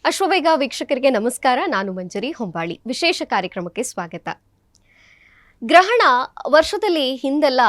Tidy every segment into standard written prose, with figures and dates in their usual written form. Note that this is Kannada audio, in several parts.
ಅಶ್ವವೇಗ ವೀಕ್ಷಕರಿಗೆ ನಮಸ್ಕಾರ. ನಾನು ಮಂಜರಿ ಹೊಂಬಾಳಿ. ವಿಶೇಷ ಕಾರ್ಯಕ್ರಮಕ್ಕೆ ಸ್ವಾಗತ. ಗ್ರಹಣ ವರ್ಷದಲ್ಲಿ ಹಿಂದೆಲ್ಲ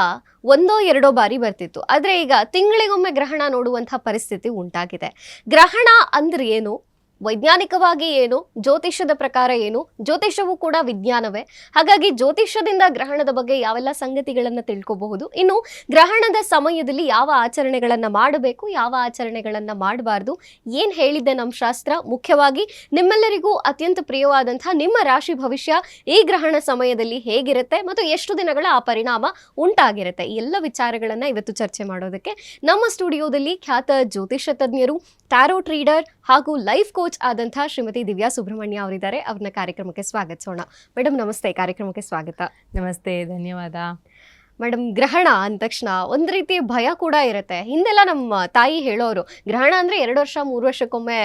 ಒಂದೋ ಎರಡೋ ಬಾರಿ ಬರ್ತಿತ್ತು, ಆದರೆ ಈಗ ತಿಂಗಳಿಗೊಮ್ಮೆ ಗ್ರಹಣ ನೋಡುವಂತಹ ಪರಿಸ್ಥಿತಿ ಉಂಟಾಗಿದೆ. ಗ್ರಹಣ ಅಂದ್ರೆ ಏನು, ವೈಜ್ಞಾನಿಕವಾಗಿ ಏನು, ಜ್ಯೋತಿಷ್ಯದ ಪ್ರಕಾರ ಏನು, ಜ್ಯೋತಿಷ್ಯವೂ ಕೂಡ ವಿಜ್ಞಾನವೇ. ಹಾಗಾಗಿ ಜ್ಯೋತಿಷ್ಯದಿಂದ ಗ್ರಹಣದ ಬಗ್ಗೆ ಯಾವೆಲ್ಲ ಸಂಗತಿಗಳನ್ನು ತಿಳ್ಕೋಬಹುದು, ಇನ್ನು ಗ್ರಹಣದ ಸಮಯದಲ್ಲಿ ಯಾವ ಆಚರಣೆಗಳನ್ನು ಮಾಡಬೇಕು, ಯಾವ ಆಚರಣೆಗಳನ್ನು ಮಾಡಬಾರ್ದು, ಏನು ಹೇಳಿದ್ದೆ ನಮ್ಮ ಶಾಸ್ತ್ರ, ಮುಖ್ಯವಾಗಿ ನಿಮ್ಮೆಲ್ಲರಿಗೂ ಅತ್ಯಂತ ಪ್ರಿಯವಾದಂತಹ ನಿಮ್ಮ ರಾಶಿ ಭವಿಷ್ಯ ಈ ಗ್ರಹಣ ಸಮಯದಲ್ಲಿ ಹೇಗಿರುತ್ತೆ ಮತ್ತು ಎಷ್ಟು ದಿನಗಳ ಆ ಪರಿಣಾಮ ಉಂಟಾಗಿರುತ್ತೆ, ಈ ಎಲ್ಲ ವಿಚಾರಗಳನ್ನು ಇವತ್ತು ಚರ್ಚೆ ಮಾಡೋದಕ್ಕೆ ನಮ್ಮ ಸ್ಟುಡಿಯೋದಲ್ಲಿ ಖ್ಯಾತ ಜ್ಯೋತಿಷ್ಯ ತಜ್ಞರು, ಟ್ಯಾರೋ ಟ್ರೀಡರ್ ಹಾಗೂ ಲೈಫ್ ಕೋಚ್ ಆದಂತಹ ಶ್ರೀಮತಿ ದಿವ್ಯಾ ಸುಬ್ರಹ್ಮಣ್ಯ ಅವರಿದ್ದಾರೆ. ಅವ್ರನ್ನ ಕಾರ್ಯಕ್ರಮಕ್ಕೆ ಸ್ವಾಗತಿಸೋಣ. ಮೇಡಮ್ ನಮಸ್ತೆ, ಕಾರ್ಯಕ್ರಮಕ್ಕೆ ಸ್ವಾಗತ. ನಮಸ್ತೆ, ಧನ್ಯವಾದ. ಮೇಡಮ್, ಗ್ರಹಣ ಅಂದ ತಕ್ಷಣ ಒಂದು ರೀತಿ ಭಯ ಕೂಡ ಇರುತ್ತೆ. ಹಿಂದೆಲ್ಲ ನಮ್ಮ ತಾಯಿ ಹೇಳೋರು, ಗ್ರಹಣ ಅಂದ್ರೆ 2 ವರ್ಷ 3 ವರ್ಷಕ್ಕೊಮ್ಮೆ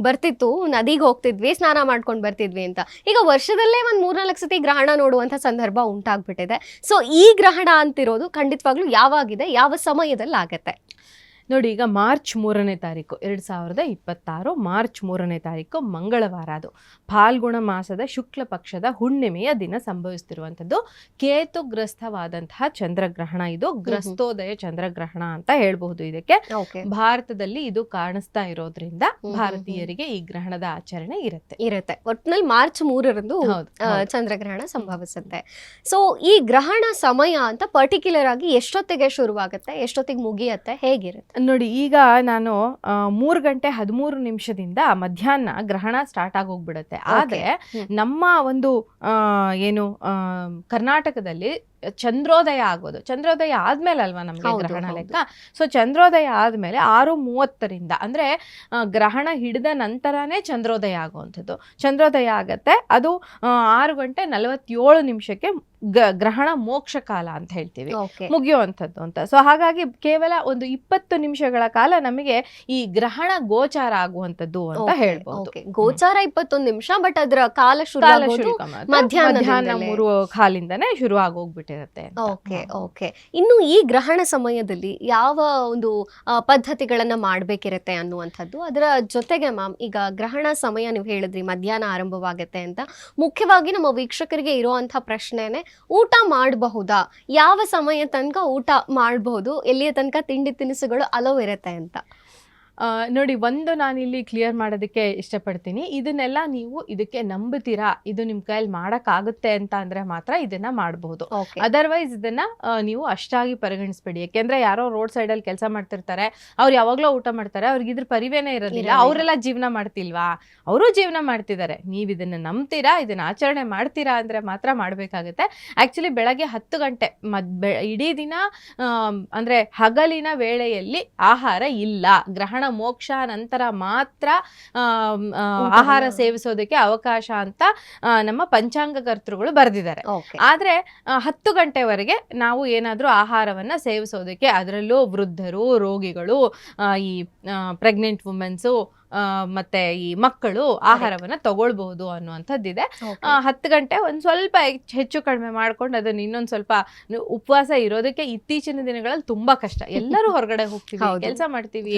ಬರ್ತಿತ್ತು, ನದಿಗೆ ಹೋಗ್ತಿದ್ವಿ, ಸ್ನಾನ ಮಾಡ್ಕೊಂಡು ಬರ್ತಿದ್ವಿ ಅಂತ. ಈಗ ವರ್ಷದಲ್ಲೇ ಒಂದು 3-4 ಸತಿ ಗ್ರಹಣ ನೋಡುವಂಥ ಸಂದರ್ಭ ಉಂಟಾಗ್ಬಿಟ್ಟಿದೆ. ಸೊ ಈ ಗ್ರಹಣ ಅಂತಿರೋದು ಖಂಡಿತವಾಗ್ಲೂ ಯಾವಾಗಿದೆ, ಯಾವ ಸಮಯದಲ್ಲಿ ಆಗತ್ತೆ? ನೋಡಿ, ಈಗ ಮಾರ್ಚ್ 3ನೇ ತಾರೀಕು 2026 ಮಾರ್ಚ್ 3ನೇ ತಾರೀಕು ಮಂಗಳವಾರ, ಅದು ಫಾಲ್ಗುಣ ಮಾಸದ ಶುಕ್ಲ ಪಕ್ಷದ ಹುಣ್ಣಿಮೆಯ ದಿನ ಸಂಭವಿಸ್ತಿರುವಂಥದ್ದು ಕೇತುಗ್ರಸ್ತವಾದಂತಹ ಚಂದ್ರಗ್ರಹಣ. ಇದು ಗ್ರಸ್ತೋದಯ ಚಂದ್ರಗ್ರಹಣ ಅಂತ ಹೇಳ್ಬಹುದು. ಇದಕ್ಕೆ ಭಾರತದಲ್ಲಿ ಇದು ಕಾಣಿಸ್ತಾ ಇರೋದ್ರಿಂದ ಭಾರತೀಯರಿಗೆ ಈ ಗ್ರಹಣದ ಆಚರಣೆ ಇರುತ್ತೆ. ಒಟ್ಟಿನಲ್ಲಿ ಮಾರ್ಚ್ 3ರಂದು ಚಂದ್ರಗ್ರಹಣ ಸಂಭವಿಸುತ್ತೆ. ಸೊ ಈ ಗ್ರಹಣ ಸಮಯ ಅಂತ ಪರ್ಟಿಕ್ಯುಲರ್ ಆಗಿ ಎಷ್ಟೊತ್ತಿಗೆ ಶುರುವಾಗುತ್ತೆ, ಎಷ್ಟೊತ್ತಿಗೆ ಮುಗಿಯತ್ತೆ, ಹೇಗಿರುತ್ತೆ? ನೋಡಿ, ಈಗ ನಾನು 3 ಗಂಟೆ 13 ನಿಮಿಷದಿಂದ ಮಧ್ಯಾಹ್ನ ಗ್ರಹಣ ಸ್ಟಾರ್ಟ್ ಆಗೋಗ್ಬಿಡುತ್ತೆ. ಆದ್ರೆ ನಮ್ಮ ಒಂದು ಏನು ಕರ್ನಾಟಕದಲ್ಲಿ ಚಂದ್ರೋದಯ ಆಗೋದು, ಚಂದ್ರೋದಯ ಆದ್ಮೇಲೆ ಅಲ್ವಾ ನಮ್ಗೆ ಗ್ರಹಣ ಲೆಕ್ಕ. ಸೊ ಚಂದ್ರೋದಯ ಆದ್ಮೇಲೆ 6:30ರಿಂದ ಅಂದ್ರೆ ಗ್ರಹಣ ಹಿಡಿದ ನಂತರನೇ ಚಂದ್ರೋದಯ ಆಗುವಂಥದ್ದು. ಚಂದ್ರೋದಯ ಆಗತ್ತೆ, ಅದು 6:47 ಗ್ರಹಣ ಮೋಕ್ಷ ಕಾಲ ಅಂತ ಹೇಳ್ತೀವಿ, ಮುಗಿಯುವಂಥದ್ದು ಅಂತ. ಸೊ ಹಾಗಾಗಿ ಕೇವಲ ಒಂದು 20 ನಿಮಿಷಗಳ ಕಾಲ ನಮಗೆ ಈ ಗ್ರಹಣ ಗೋಚಾರ ಆಗುವಂಥದ್ದು ಅಂತ ಹೇಳ್ಬಹುದು. ಗೋಚಾರ 21 ನಿಮಿಷ, ಬಟ್ ಅದರ ಕಾಲ ಶುರು ಮಧ್ಯಾಹ್ನ 3:15 ಶುರು ಆಗೋಗ್ಬಿಟ್ಟಿರುತ್ತೆ. ಓಕೆ. ಇನ್ನು ಈ ಗ್ರಹಣ ಸಮಯದಲ್ಲಿ ಯಾವ ಒಂದು ಪದ್ಧತಿಗಳನ್ನ ಮಾಡ್ಬೇಕಿರತ್ತೆ ಅನ್ನುವಂಥದ್ದು, ಅದರ ಜೊತೆಗೆ ಮ್ಯಾಮ್, ಈಗ ಗ್ರಹಣ ಸಮಯ ನೀವು ಹೇಳಿದ್ರಿ ಮಧ್ಯಾಹ್ನ ಆರಂಭವಾಗತ್ತೆ ಅಂತ, ಮುಖ್ಯವಾಗಿ ನಮ್ಮ ವೀಕ್ಷಕರಿಗೆ ಇರುವಂತಹ ಪ್ರಶ್ನೆನೆ, ಊಟ ಮಾಡಬಹುದಾ, ಯಾವ ಸಮಯ ತನಕ ಊಟ ಮಾಡಬಹುದು, ಎಲ್ಲಿಯ ತನಕ ತಿಂಡಿ ತಿನಿಸುಗಳು ಅಲೋ ಇರುತ್ತೆ ಅಂತ? ನೋಡಿ, ಒಂದು ನಾನಿಲ್ಲಿ ಕ್ಲಿಯರ್ ಮಾಡೋದಕ್ಕೆ ಇಷ್ಟಪಡ್ತೀನಿ. ಇದನ್ನೆಲ್ಲ ನೀವು ಇದಕ್ಕೆ ನಂಬುತ್ತೀರಾ, ಇದು ನಿಮ್ಮ ಕೈಯಲ್ಲಿ ಮಾಡೋಕ್ಕಾಗುತ್ತೆ ಅಂತ ಅಂದರೆ ಮಾತ್ರ ಇದನ್ನ ಮಾಡಬಹುದು. ಅದರ್ವೈಸ್ ಇದನ್ನ ನೀವು ಅಷ್ಟಾಗಿ ಪರಿಗಣಿಸ್ಬೇಡಿ. ಯಾಕೆಂದ್ರೆ ಯಾರೋ ರೋಡ್ ಸೈಡಲ್ಲಿ ಕೆಲಸ ಮಾಡ್ತಿರ್ತಾರೆ, ಅವ್ರು ಯಾವಾಗಲೂ ಊಟ ಮಾಡ್ತಾರೆ, ಅವ್ರಿಗೆ ಇದ್ರ ಪರಿವೇನೇ ಇರೋದಿಲ್ಲ. ಅವರೆಲ್ಲ ಜೀವನ ಮಾಡ್ತಿಲ್ವಾ? ಅವರು ಜೀವನ ಮಾಡ್ತಿದ್ದಾರೆ. ನೀವು ಇದನ್ನ ನಂಬ್ತೀರಾ, ಇದನ್ನ ಆಚರಣೆ ಮಾಡ್ತೀರಾ ಅಂದರೆ ಮಾತ್ರ ಮಾಡಬೇಕಾಗುತ್ತೆ. ಆ್ಯಕ್ಚುಲಿ ಬೆಳಗ್ಗೆ 10 ಗಂಟೆ ಇಡೀ ದಿನ ಅಂದರೆ ಹಗಲಿನ ವೇಳೆಯಲ್ಲಿ ಆಹಾರ ಇಲ್ಲ. ಗ್ರಹಣ ಮೋಕ್ಷ ನಂತರ ಮಾತ್ರ ಆಹಾರ ಸೇವಿಸೋದಕ್ಕೆ ಅವಕಾಶ ಅಂತ ನಮ್ಮ ಪಂಚಾಂಗಕರ್ತೃಗಳು ಬರೆದಿದ್ದಾರೆ. ಆದ್ರೆ 10 ಗಂಟೆವರೆಗೆ ನಾವು ಏನಾದ್ರೂ ಆಹಾರವನ್ನ ಸೇವಿಸೋದಕ್ಕೆ, ಅದರಲ್ಲೂ ವೃದ್ಧರು, ರೋಗಿಗಳು, ಈ ಪ್ರೆಗ್ನೆಂಟ್ ವುಮೆನ್ಸು ಮತ್ತೆ ಈ ಮಕ್ಕಳು ಆಹಾರವನ್ನ ತಗೊಳ್ಬಹುದು ಅನ್ನುವಂಥದ್ದಿದೆ. 10 ಗಂಟೆ ಒಂದ್ ಸ್ವಲ್ಪ ಹೆಚ್ಚು ಕಡಿಮೆ ಮಾಡ್ಕೊಂಡು ಅದನ್ನ ಇನ್ನೊಂದ್ ಸ್ವಲ್ಪ ಉಪವಾಸ ಇರೋದಕ್ಕೆ ಇತ್ತೀಚಿನ ದಿನಗಳಲ್ಲಿ ತುಂಬಾ ಕಷ್ಟ. ಎಲ್ಲರೂ ಹೊರಗಡೆ ಹೋಗ್ತೀವಿ, ಕೆಲಸ ಮಾಡ್ತೀವಿ.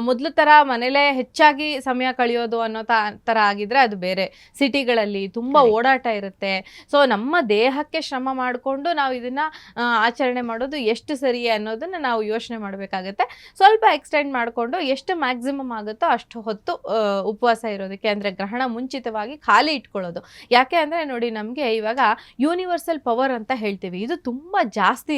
ಮೊದ್ಲು ತರ ಮನೇಲೆ ಹೆಚ್ಚಾಗಿ ಸಮಯ ಕಳೆಯೋದು ಅನ್ನೋ ತರ ಆಗಿದ್ರೆ ಅದು ಬೇರೆ. ಸಿಟಿಗಳಲ್ಲಿ ತುಂಬಾ ಓಡಾಟ ಇರುತ್ತೆ. ಸೊ ನಮ್ಮ ದೇಹಕ್ಕೆ ಶ್ರಮ ಮಾಡಿಕೊಂಡು ನಾವು ಇದನ್ನ ಆಚರಣೆ ಮಾಡೋದು ಎಷ್ಟು ಸರಿ ಅನ್ನೋದನ್ನ ನಾವು ಯೋಚನೆ ಮಾಡ್ಬೇಕಾಗತ್ತೆ. ಸ್ವಲ್ಪ ಎಕ್ಸ್ಟೆಂಡ್ ಮಾಡ್ಕೊಂಡು ಎಷ್ಟು ಮ್ಯಾಕ್ಸಿಮಮ್ ಆಗುತ್ತೋ ಅಷ್ಟು ಹೊತ್ತು ಉಪವಾಸ ಇರೋದಕ್ಕೆ, ಅಂದ್ರೆ ಗ್ರಹಣ ಮುಂಚಿತವಾಗಿ ಖಾಲಿ ಇಟ್ಕೊಳ್ಳೋದು. ಯಾಕೆ ಅಂದ್ರೆ ನೋಡಿ, ನಮ್ಗೆ ಇವಾಗ ಯೂನಿವರ್ಸಲ್ ಪವರ್ ಅಂತ ಹೇಳ್ತೀವಿ, ಇದು ತುಂಬಾ ಜಾಸ್ತಿ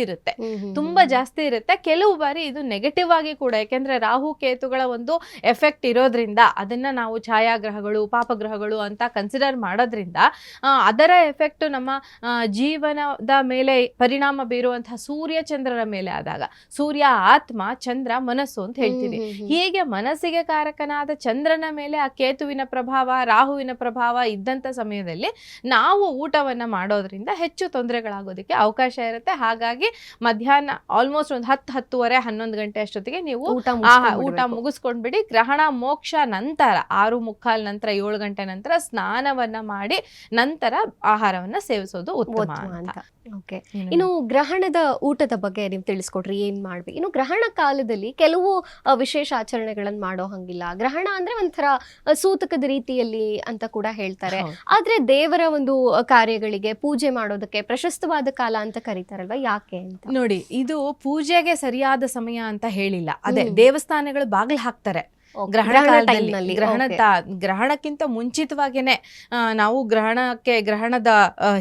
ಇರುತ್ತೆ. ಕೆಲವು ಬಾರಿ ಇದು ನೆಗೆಟಿವ್ ಆಗಿ ಕೂಡ, ಯಾಕೆಂದ್ರೆ ರಾಹು ಕೇತುಗಳ ಒಂದು ಎಫೆಕ್ಟ್ ಇರೋದ್ರಿಂದ ಅದನ್ನ ನಾವು ಛಾಯಾಗ್ರಹಗಳು, ಪಾಪಗ್ರಹಗಳು ಅಂತ ಕನ್ಸಿಡರ್ ಮಾಡೋದ್ರಿಂದ ಅದರ ಎಫೆಕ್ಟ್ ನಮ್ಮ ಜೀವನದ ಮೇಲೆ ಪರಿಣಾಮ ಬೀರುವಂತಹ ಸೂರ್ಯ ಚಂದ್ರರ ಮೇಲೆ ಆದಾಗ, ಸೂರ್ಯ ಆತ್ಮ, ಚಂದ್ರ ಮನಸ್ಸು ಅಂತ ಹೇಳ್ತೀವಿ. ಹೀಗೆ ಮನಸ್ಸಿಗೆ ಕಾರಕನಾದ ಚಂದ್ರನ ಮೇಲೆ ಆ ಕೇತುವಿನ ಪ್ರಭಾವ, ರಾಹುವಿನ ಪ್ರಭಾವ ಇದ್ದಂಥ ಸಮಯದಲ್ಲಿ ನಾವು ಊಟವನ್ನ ಮಾಡೋದ್ರಿಂದ ಹೆಚ್ಚು ತೊಂದರೆಗಳಾಗೋದಕ್ಕೆ ಅವಕಾಶ ಇರುತ್ತೆ. ಹಾಗಾಗಿ ಮಧ್ಯಾಹ್ನ ಆಲ್ಮೋಸ್ಟ್ ಒಂದು 10-10:30 11 ಗಂಟೆ ಅಷ್ಟೊತ್ತಿಗೆ ನೀವು ಊಟ ಮುಗಿಸ್ಕೊಂಡ್ಬಿಡಿ. ಗ್ರಹಣ ಮೋಕ್ಷ ನಂತರ 6:45 ನಂತರ 7 ಗಂಟೆ ನಂತರ ಸ್ನಾನವನ್ನ ಮಾಡಿ ನಂತರ ಆಹಾರವನ್ನ ಸೇವಿಸೋದು ಉತ್ತಮ ಅಂತ. ಓಕೆ. ಇನ್ನು ಗ್ರಹಣದ ಊಟದ ಬಗ್ಗೆ ನೀವು ತಿಳಿಸ್ಕೊಡ್ರಿ, ಏನ್ ಮಾಡ್ಬೇಕು? ಇನ್ನು ಗ್ರಹಣ ಕಾಲದಲ್ಲಿ ಕೆಲವು ವಿಶೇಷ ಆಚರಣೆಗಳನ್ನು ಮಾಡೋ ಹಂಗಿಲ್ಲ. ಗ್ರಹಣ ಗ್ರಹಣ ಅಂದ್ರೆ ಒಂಥರ ಸೂತಕದ ರೀತಿಯಲ್ಲಿ ಅಂತ ಕೂಡ ಹೇಳ್ತಾರೆ. ಹೌದು. ಆದ್ರೆ ದೇವರ ಒಂದು ಕಾರ್ಯಗಳಿಗೆ ಪೂಜೆ ಮಾಡೋದಕ್ಕೆ ಪ್ರಶಸ್ತವಾದ ಕಾಲ ಅಂತ ಕರೀತಾರಲ್ವಾ, ಯಾಕೆ ಅಂತ? ನೋಡಿ, ಇದು ಪೂಜೆಗೆ ಸರಿಯಾದ ಸಮಯ ಅಂತ ಹೇಳಿಲ್ಲ. ಅದೇ ದೇವಸ್ಥಾನಗಳು ಬಾಗಿಲು ಹಾಕ್ತಾರೆ ಗ್ರಹಣ ಕಾಲದಲ್ಲಿ. ಗ್ರಹಣಕ್ಕಿಂತ ಮುಂಚಿತವಾಗೇನೆ ನಾವು ಗ್ರಹಣದ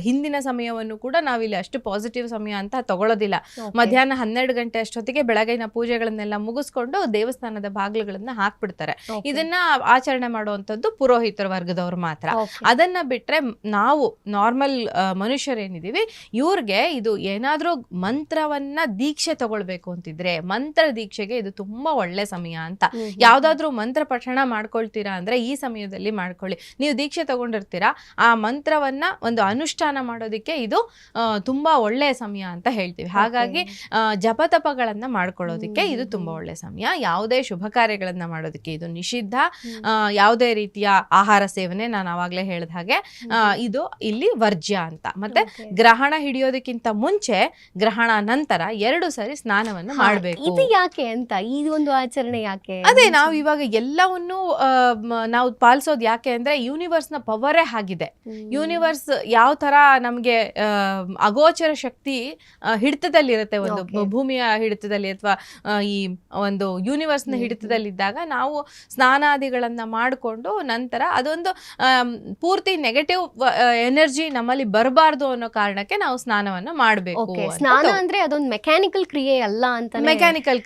ಹಿಂದಿನ ಸಮಯವನ್ನು ಕೂಡ ನಾವಿಲ್ಲಿ ಅಷ್ಟು ಪಾಸಿಟಿವ್ ಸಮಯ ಅಂತ ತಗೊಳ್ಳೋದಿಲ್ಲ. ಮಧ್ಯಾಹ್ನ 12 ಗಂಟೆ ಅಷ್ಟೊತ್ತಿಗೆ ಬೆಳಗಿನ ಪೂಜೆಗಳನ್ನೆಲ್ಲ ಮುಗಿಸ್ಕೊಂಡು ದೇವಸ್ಥಾನದ ಬಾಗಿಲುಗಳನ್ನ ಹಾಕ್ಬಿಡ್ತಾರೆ. ಇದನ್ನ ಆಚರಣೆ ಮಾಡುವಂತದ್ದು ಪುರೋಹಿತರ ವರ್ಗದವ್ರು ಮಾತ್ರ. ಅದನ್ನ ಬಿಟ್ರೆ ನಾವು ನಾರ್ಮಲ್ ಮನುಷ್ಯರೇನಿದೀವಿ, ಇವ್ರಿಗೆ ಇದು ಏನಾದ್ರೂ ಮಂತ್ರವನ್ನ ದೀಕ್ಷೆ ತಗೊಳ್ಬೇಕು ಅಂತಿದ್ರೆ ಮಂತ್ರ ದೀಕ್ಷೆಗೆ ಇದು ತುಂಬಾ ಒಳ್ಳೆ ಸಮಯ ಅಂತ. ಯಾವ್ದಾದ್ರು ಮಂತ್ರ ಪಠಣ ಮಾಡ್ಕೊಳ್ತೀರಾ ಅಂದ್ರೆ ಈ ಸಮಯದಲ್ಲಿ ಮಾಡ್ಕೊಳ್ಳಿ. ನೀವು ದೀಕ್ಷೆ ತಗೊಂಡಿರ್ತೀರಾ, ಆ ಮಂತ್ರವನ್ನ ಒಂದು ಅನುಷ್ಠಾನ ಮಾಡೋದಿಕ್ಕೆ ಇದು ತುಂಬಾ ಒಳ್ಳೆಯ ಸಮಯ ಅಂತ ಹೇಳ್ತೀವಿ. ಹಾಗಾಗಿ ಜಪತಪಗಳನ್ನ ಮಾಡ್ಕೊಳ್ಳೋದಿಕ್ಕೆ ಇದು ತುಂಬಾ ಒಳ್ಳೆ ಸಮಯ. ಯಾವುದೇ ಶುಭ ಕಾರ್ಯಗಳನ್ನ ಮಾಡೋದಕ್ಕೆ ಇದು ನಿಷಿದ್ಧ. ಯಾವುದೇ ರೀತಿಯ ಆಹಾರ ಸೇವನೆ, ನಾನು ಆವಾಗ್ಲೇ ಹೇಳಿದ ಹಾಗೆ, ಇದು ಇಲ್ಲಿ ವರ್ಜ್ಯ ಅಂತ. ಮತ್ತೆ ಗ್ರಹಣ ಹಿಡಿಯೋದಕ್ಕಿಂತ ಮುಂಚೆ, ಗ್ರಹಣ ನಂತರ 2 ಸರಿ ಸ್ನಾನವನ್ನು ಮಾಡಬೇಕು. ಇದು ಯಾಕೆ ಅಂತ, ಈ ಒಂದು ಆಚರಣೆ ಯಾಕೆ? ಅದೇ ನಾವು ಇವಾಗ ಎಲ್ಲವನ್ನು ನಾವು ಪಾಲಿಸೋದು ಯಾಕೆ ಅಂದ್ರೆ ಯೂನಿವರ್ಸ್ ನ ಪವರೇ ಆಗಿದೆ. ಯೂನಿವರ್ಸ್ ಯಾವ ತರ ನಮ್ಗೆ ಅಗೋಚರ ಶಕ್ತಿ ಹಿಡಿತದಲ್ಲಿರುತ್ತೆ, ಒಂದು ಭೂಮಿಯ ಹಿಡಿತದಲ್ಲಿ ಅಥವಾ ಈ ಒಂದು ಯೂನಿವರ್ಸ್ ನ ಹಿಡಿತದಲ್ಲಿದ್ದಾಗ ನಾವು ಸ್ನಾನಾದಿಗಳನ್ನ ಮಾಡಿಕೊಂಡು ನಂತರ ಅದೊಂದು ಪೂರ್ತಿ ನೆಗೆಟಿವ್ ಎನರ್ಜಿ ನಮ್ಮಲ್ಲಿ ಬರಬಾರ್ದು ಅನ್ನೋ ಕಾರಣಕ್ಕೆ ನಾವು ಸ್ನಾನವನ್ನ ಮಾಡಬೇಕು. ಸ್ನಾನ ಅಂದ್ರೆ ಅದೊಂದು ಮೆಕ್ಯಾನಿಕಲ್ ಕ್ರಿಯೆ ಅಲ್ಲ ಅಂತ. ಮೆಕ್ಯಾನಿಕಲ್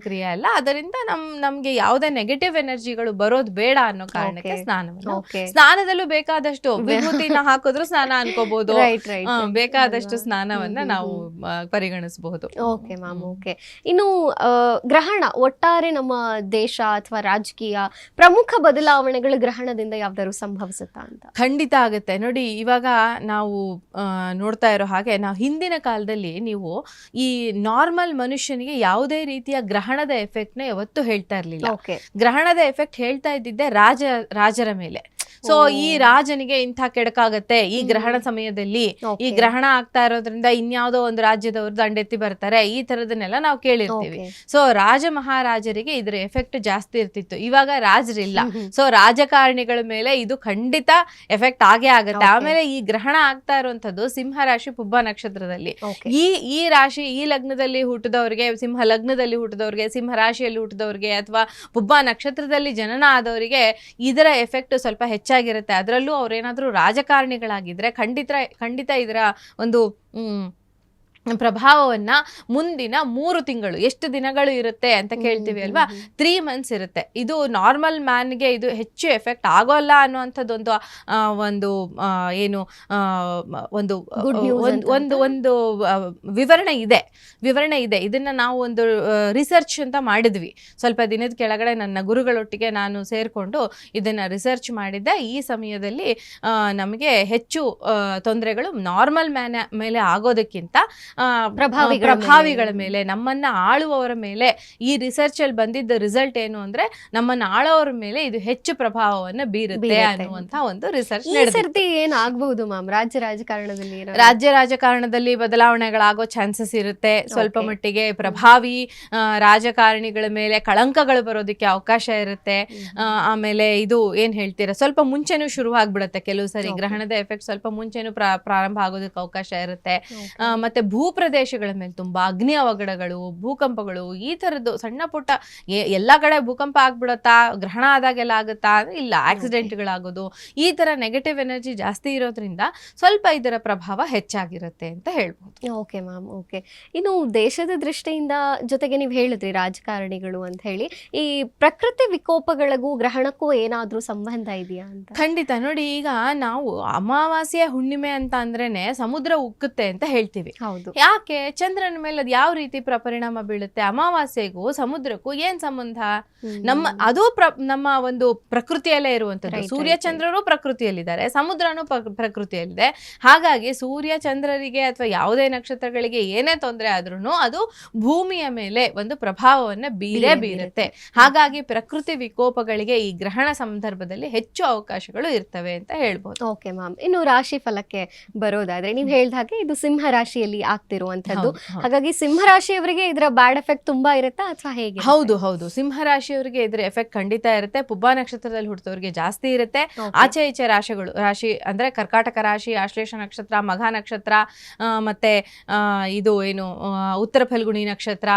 ಕ್ರಿಯೆ ಅಲ್ಲ. ಅದರಿಂದ ನಮ್ಗೆ ಯಾವುದೇ ನೆಗೆಟಿವ್ ಎನರ್ಜಿಗಳು ಬರೋದು ಬೇಡ ಅನ್ನೋ ಕಾರಣಕ್ಕೆ ಸ್ನಾನದಲ್ಲೂ ಬೇಕಾದಷ್ಟು ವಿಭೂತಿನ ಹಾಕಿದ್ರು ಸ್ನಾನ ಅನ್ಕೋಬಹುದು. ಬೇಕಾದಷ್ಟು ಸ್ನಾನವನ್ನ ನಾವು ಪರಿಗಣಿಸಬಹುದು. Okay ma'am, okay. ಇನ್ನು ಗ್ರಹಣ ಒಟ್ಟಾರೆ ನಮ್ಮ ದೇಶ ಅಥವಾ ರಾಜಕೀಯ ಪ್ರಮುಖ ಬದಲಾವಣೆಗಳು ಗ್ರಹಣದಿಂದ ಯಾವ್ದಾದ್ರು ಸಂಭವಿಸುತ್ತಾ ಅಂತ? ಖಂಡಿತ ಆಗುತ್ತೆ. ನೋಡಿ, ಇವಾಗ ನಾವು ನೋಡ್ತಾ ಇರೋ ಹಾಗೆ, ನಾವು ಹಿಂದಿನ ಕಾಲದಲ್ಲಿ ನೀವು ಈ ನಾರ್ಮಲ್ ಮನುಷ್ಯನಿಗೆ ಯಾವುದೇ ರೀತಿಯ ಗ್ರಹಣದ ಎಫೆಕ್ಟ್ ನ ಯಾವತ್ತೂ ಹೇಳ್ತಾ ಇರ್ಲಿಲ್ಲ. ಗ್ರಹಣದ ಎಫೆಕ್ಟ್ ಹೇಳ್ತಾ ಇದ್ದಿದ್ದೆ ರಾಜರ ಮೇಲೆ. ಸೊ ಈ ರಾಜನಿಗೆ ಇಂಥ ಕೆಡಕಾಗತ್ತೆ ಈ ಗ್ರಹಣ ಸಮಯದಲ್ಲಿ, ಈ ಗ್ರಹಣ ಆಗ್ತಾ ಇರೋದ್ರಿಂದ ಇನ್ಯಾವುದೋ ಒಂದು ರಾಜ್ಯದವರು ದಂಡೆತ್ತಿ ಬರ್ತಾರೆ, ಈ ತರದನ್ನೆಲ್ಲ ನಾವು ಕೇಳಿರ್ತೀವಿ. ಸೊ ರಾಜ ಮಹಾರಾಜರಿಗೆ ಇದ್ರ ಎಫೆಕ್ಟ್ ಜಾಸ್ತಿ ಇರ್ತಿತ್ತು. ಇವಾಗ ರಾಜರಿಲ್ಲ. ಸೊ ರಾಜಕಾರಣಿಗಳ ಮೇಲೆ ಇದು ಖಂಡಿತ ಎಫೆಕ್ಟ್ ಆಗೇ ಆಗತ್ತೆ. ಆಮೇಲೆ ಈ ಗ್ರಹಣ ಆಗ್ತಾ ಇರುವಂತದ್ದು ಸಿಂಹ ರಾಶಿ ಪುಬ್ಬ ನಕ್ಷತ್ರದಲ್ಲಿ. ಈ ರಾಶಿ, ಈ ಲಗ್ನದಲ್ಲಿ ಹುಟ್ಟಿದವ್ರಿಗೆ, ಸಿಂಹ ಲಗ್ನದಲ್ಲಿ ಹುಟ್ಟಿದವ್ರಿಗೆ, ಸಿಂಹ ರಾಶಿಯಲ್ಲಿ ಹುಟ್ಟಿದವ್ರಿಗೆ ಅಥವಾ ಪುಬ್ಬ ನಕ್ಷತ್ರದಲ್ಲಿ ಜನನ ಆದವರಿಗೆ ಇದರ ಎಫೆಕ್ಟ್ ಸ್ವಲ್ಪ ಹೆಚ್ಚಾಗಿರುತ್ತೆ. ಅದರಲ್ಲೂ ಅವ್ರೇನಾದ್ರೂ ರಾಜಕಾರಣಿಗಳಾಗಿದ್ರೆ ಖಂಡಿತ ಇದರ ಒಂದು ಪ್ರಭಾವವನ್ನ ಮುಂದಿನ 3 ತಿಂಗಳು, ಎಷ್ಟು ದಿನಗಳು ಇರುತ್ತೆ ಅಂತ ಕೇಳ್ತೀವಿ ಅಲ್ವಾ, 3 months ಇರುತ್ತೆ. ಇದು ನಾರ್ಮಲ್ ಮ್ಯಾನ್ಗೆ ಇದು ಹೆಚ್ಚು ಎಫೆಕ್ಟ್ ಆಗೋಲ್ಲ ಅನ್ನುವಂಥದ್ದು ಒಂದು ಏನು ಒಂದು ವಿವರಣೆ ಇದೆ. ಇದನ್ನ ನಾವು ಒಂದು ರಿಸರ್ಚ್ ಅಂತ ಮಾಡಿದ್ವಿ. ಸ್ವಲ್ಪ ದಿನದ ಕೆಳಗಡೆ ನನ್ನ ಗುರುಗಳೊಟ್ಟಿಗೆ ನಾನು ಸೇರ್ಕೊಂಡು ಇದನ್ನ ರಿಸರ್ಚ್ ಮಾಡಿದ್ದೆ. ಈ ಸಮಯದಲ್ಲಿ ನಮಗೆ ಹೆಚ್ಚು ತೊಂದರೆಗಳು ನಾರ್ಮಲ್ ಮೇಲೆ ಆಗೋದಕ್ಕಿಂತ ಪ್ರಭಾವಿಗಳ ಮೇಲೆ, ನಮ್ಮನ್ನ ಆಳುವವರ ಮೇಲೆ, ಈ ರಿಸರ್ಚ್ ಅಲ್ಲಿ ಬಂದಿದ್ದ ರಿಸಲ್ಟ್ ಏನು ಅಂದ್ರೆ ನಮ್ಮನ್ನ ಆಳುವವರ ಮೇಲೆ ಇದು ಹೆಚ್ಚು ಪ್ರಭಾವವನ್ನು ಬೀರುತ್ತೆ ಅನ್ನುವಂತ ಒಂದು ರಿಸರ್ಚ್. ಏನಾಗಬಹುದು ಮ್ಯಾಮ್ ರಾಜ್ಯ ರಾಜಕಾರಣದಲ್ಲಿ ಬದಲಾವಣೆಗಳಾಗೋ ಚಾನ್ಸಸ್ ಇರುತ್ತೆ. ಸ್ವಲ್ಪ ಮಟ್ಟಿಗೆ ಪ್ರಭಾವಿ ರಾಜಕಾರಣಿಗಳ ಮೇಲೆ ಕಳಂಕಗಳು ಬರೋದಕ್ಕೆ ಅವಕಾಶ ಇರುತ್ತೆ. ಆಮೇಲೆ ಇದು ಏನ್ ಹೇಳ್ತೀರಾ, ಸ್ವಲ್ಪ ಮುಂಚೆನೂ ಶುರು ಆಗ್ಬಿಡುತ್ತೆ. ಕೆಲವು ಸರಿ ಗ್ರಹಣದ ಎಫೆಕ್ಟ್ ಸ್ವಲ್ಪ ಮುಂಚೆನೂ ಪ್ರಾರಂಭ ಆಗೋದಕ್ಕೆ ಅವಕಾಶ ಇರುತ್ತೆ. ಮತ್ತೆ ಪ್ರದೇಶಗಳ ಮೇಲೆ ತುಂಬಾ ಅಗ್ನಿ ಅವಘಡಗಳು, ಭೂಕಂಪಗಳು, ಈ ತರದ್ದು ಸಣ್ಣ ಪುಟ್ಟ ಎಲ್ಲಾ ಕಡೆ ಭೂಕಂಪ ಆಗ್ಬಿಡತ್ತಾ, ಗ್ರಹಣ ಆದಾಗೆಲ್ಲ ಆಗುತ್ತಾ? ಇಲ್ಲ, ಆಕ್ಸಿಡೆಂಟ್ಗಳಾಗೋದು, ಈ ತರ ನೆಗೆಟಿವ್ ಎನರ್ಜಿ ಜಾಸ್ತಿ ಇರೋದ್ರಿಂದ ಸ್ವಲ್ಪ ಇದರ ಪ್ರಭಾವ ಹೆಚ್ಚಾಗಿರುತ್ತೆ ಅಂತ ಹೇಳ್ಬೋದು. Okay ma'am, okay. ಇನ್ನು ದೇಶದ ದೃಷ್ಟಿಯಿಂದ, ಜೊತೆಗೆ ನೀವು ಹೇಳಿದ್ರಿ ರಾಜಕಾರಣಿಗಳು ಅಂತ ಹೇಳಿ, ಈ ಪ್ರಕೃತಿ ವಿಕೋಪಗಳಿಗೂ ಗ್ರಹಣಕ್ಕೂ ಏನಾದ್ರೂ ಸಂಬಂಧ ಇದೆಯಾ ಅಂತ? ಖಂಡಿತ. ನೋಡಿ, ಈಗ ನಾವು ಅಮಾವಾಸ್ಯೆ ಹುಣ್ಣಿಮೆ ಅಂತ ಅಂದ್ರೇನೆ ಸಮುದ್ರ ಉಕ್ಕುತ್ತೆ ಅಂತ ಹೇಳ್ತೀವಿ. ಯಾಕೆ? ಚಂದ್ರನ ಮೇಲೆ ಅದು ಯಾವ ರೀತಿ ಪರಿಣಾಮ ಬೀಳುತ್ತೆ? ಅಮಾವಾಸ್ಯೆಗೂ ಸಮುದ್ರಕ್ಕೂ ಏನ್ ಸಂಬಂಧ? ನಮ್ಮ ಒಂದು ಪ್ರಕೃತಿಯಲ್ಲೇ ಇರುವಂತದ್ದು. ಸೂರ್ಯ ಚಂದ್ರರು ಪ್ರಕೃತಿಯಲ್ಲಿದ್ದಾರೆ, ಸಮುದ್ರನು ಪ್ರಕೃತಿಯಲ್ಲಿದೆ. ಹಾಗಾಗಿ ಸೂರ್ಯ ಚಂದ್ರರಿಗೆ ಅಥವಾ ಯಾವುದೇ ನಕ್ಷತ್ರಗಳಿಗೆ ಏನೇ ತೊಂದರೆ ಆದ್ರೂ ಅದು ಭೂಮಿಯ ಮೇಲೆ ಒಂದು ಪ್ರಭಾವವನ್ನು ಬೀರುತ್ತೆ. ಹಾಗಾಗಿ ಪ್ರಕೃತಿ ವಿಕೋಪಗಳಿಗೆ ಈ ಗ್ರಹಣ ಸಂದರ್ಭದಲ್ಲಿ ಹೆಚ್ಚು ಅವಕಾಶಗಳು ಇರ್ತವೆ ಅಂತ ಹೇಳ್ಬೋದು. Okay ma'am. ಇನ್ನು ರಾಶಿ ಫಲಕ್ಕೆ ಬರೋದಾದ್ರೆ, ನೀವು ಹೇಳಿದ ಹಾಗೆ ಇದು ಸಿಂಹ ರಾಶಿಯಲ್ಲಿ ಆಗ್ತಿರುವಂತದ್ದು. ಹಾಗಾಗಿ ಸಿಂಹರಾಶಿಯವರಿಗೆ ಇದರ ಬ್ಯಾಡ್ ಎಫೆಕ್ಟ್ ತುಂಬಾ ಇರುತ್ತಾ ಅಥವಾ ಹೇಗೆ? ಹೌದು, ಸಿಂಹರಾಶಿಯವರಿಗೆ ಇದ್ರ ಎಫೆಕ್ಟ್ ಖಂಡಿತ ಇರುತ್ತೆ. ಪುಬ್ಬಾ ನಕ್ಷತ್ರದಲ್ಲಿ ಹುಟ್ಟಿದವರಿಗೆ ಜಾಸ್ತಿ ಇರುತ್ತೆ. ಆಚೆ ಈಚೆ ರಾಶಿ ಅಂದ್ರೆ ಕರ್ಕಾಟಕ ರಾಶಿ, ಆಶ್ಲೇಷ ನಕ್ಷತ್ರ, ಮಘ ನಕ್ಷತ್ರ, ಮತ್ತೆ ಇದು ಏನು ಉತ್ತರ ಫಲ್ಗುಣಿ ನಕ್ಷತ್ರ,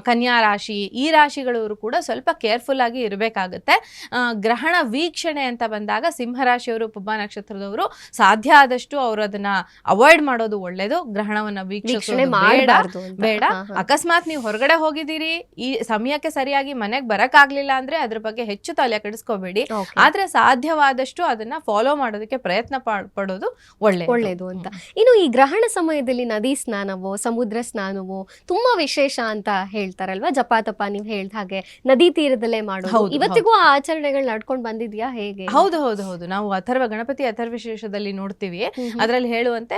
ಕನ್ಯಾ ರಾಶಿ, ಈ ರಾಶಿಗಳವರು ಕೂಡ ಸ್ವಲ್ಪ ಕೇರ್ಫುಲ್ ಆಗಿ ಇರಬೇಕಾಗುತ್ತೆ. ಗ್ರಹಣ ವೀಕ್ಷಣೆ ಅಂತ ಬಂದಾಗ ಸಿಂಹರಾಶಿಯವರು, ಪುಬ್ಬಾ ನಕ್ಷತ್ರದವರು ಸಾಧ್ಯ ಆದಷ್ಟು ಅವರು ಅದನ್ನ ಅವಾಯ್ಡ್ ಮಾಡೋದು ಒಳ್ಳೇದು. ಗ್ರಹಣವನ್ನ ವೀಕ್ಷಣೆ ಬೇಡ. ಅಕಸ್ಮಾತ್ ನೀವು ಹೊರಗಡೆ ಹೋಗಿದ್ದೀರಿ, ಈ ಸಮಯಕ್ಕೆ ಸರಿಯಾಗಿ ಮನೆಗೆ ಬರಕ್ ಆಗ್ಲಿಲ್ಲ ಅಂದ್ರೆ ಅದ್ರ ಬಗ್ಗೆ ಹೆಚ್ಚು ತಲೆ ಕೆಡಿಸ್ಕೋಬೇಡಿ. ಆದ್ರೆ ಸಾಧ್ಯವಾದಷ್ಟು ಅದನ್ನ ಫಾಲೋ ಮಾಡೋದಕ್ಕೆ ಪ್ರಯತ್ನ ಪಡೋದು ಒಳ್ಳೇದು ಅಂತ. ಇನ್ನು ಈ ಗ್ರಹಣ ಸಮಯದಲ್ಲಿ ನದಿ ಸ್ನಾನವೋ ಸಮುದ್ರ ಸ್ನಾನವೋ ತುಂಬಾ ವಿಶೇಷ ಅಂತ ಹೇಳ್ತಾರಲ್ವಾ? ಜಪಾತಪ ನೀವ್ ಹೇಳ್ದ ಹಾಗೆ ನದಿ ತೀರದಲ್ಲೇ ಮಾಡೋದು, ಇವತ್ತಿಗೂ ಆ ಆಚರಣೆಗಳು ನಡ್ಕೊಂಡು ಬಂದಿದ್ಯಾ ಹೇಗೆ? ಹೌದು, ನಾವು ಗಣಪತಿ ಅಥರ್ವಶೇಷದಲ್ಲಿ ನೋಡ್ತೀವಿ. ಅದರಲ್ಲಿ ಹೇಳುವಂತೆ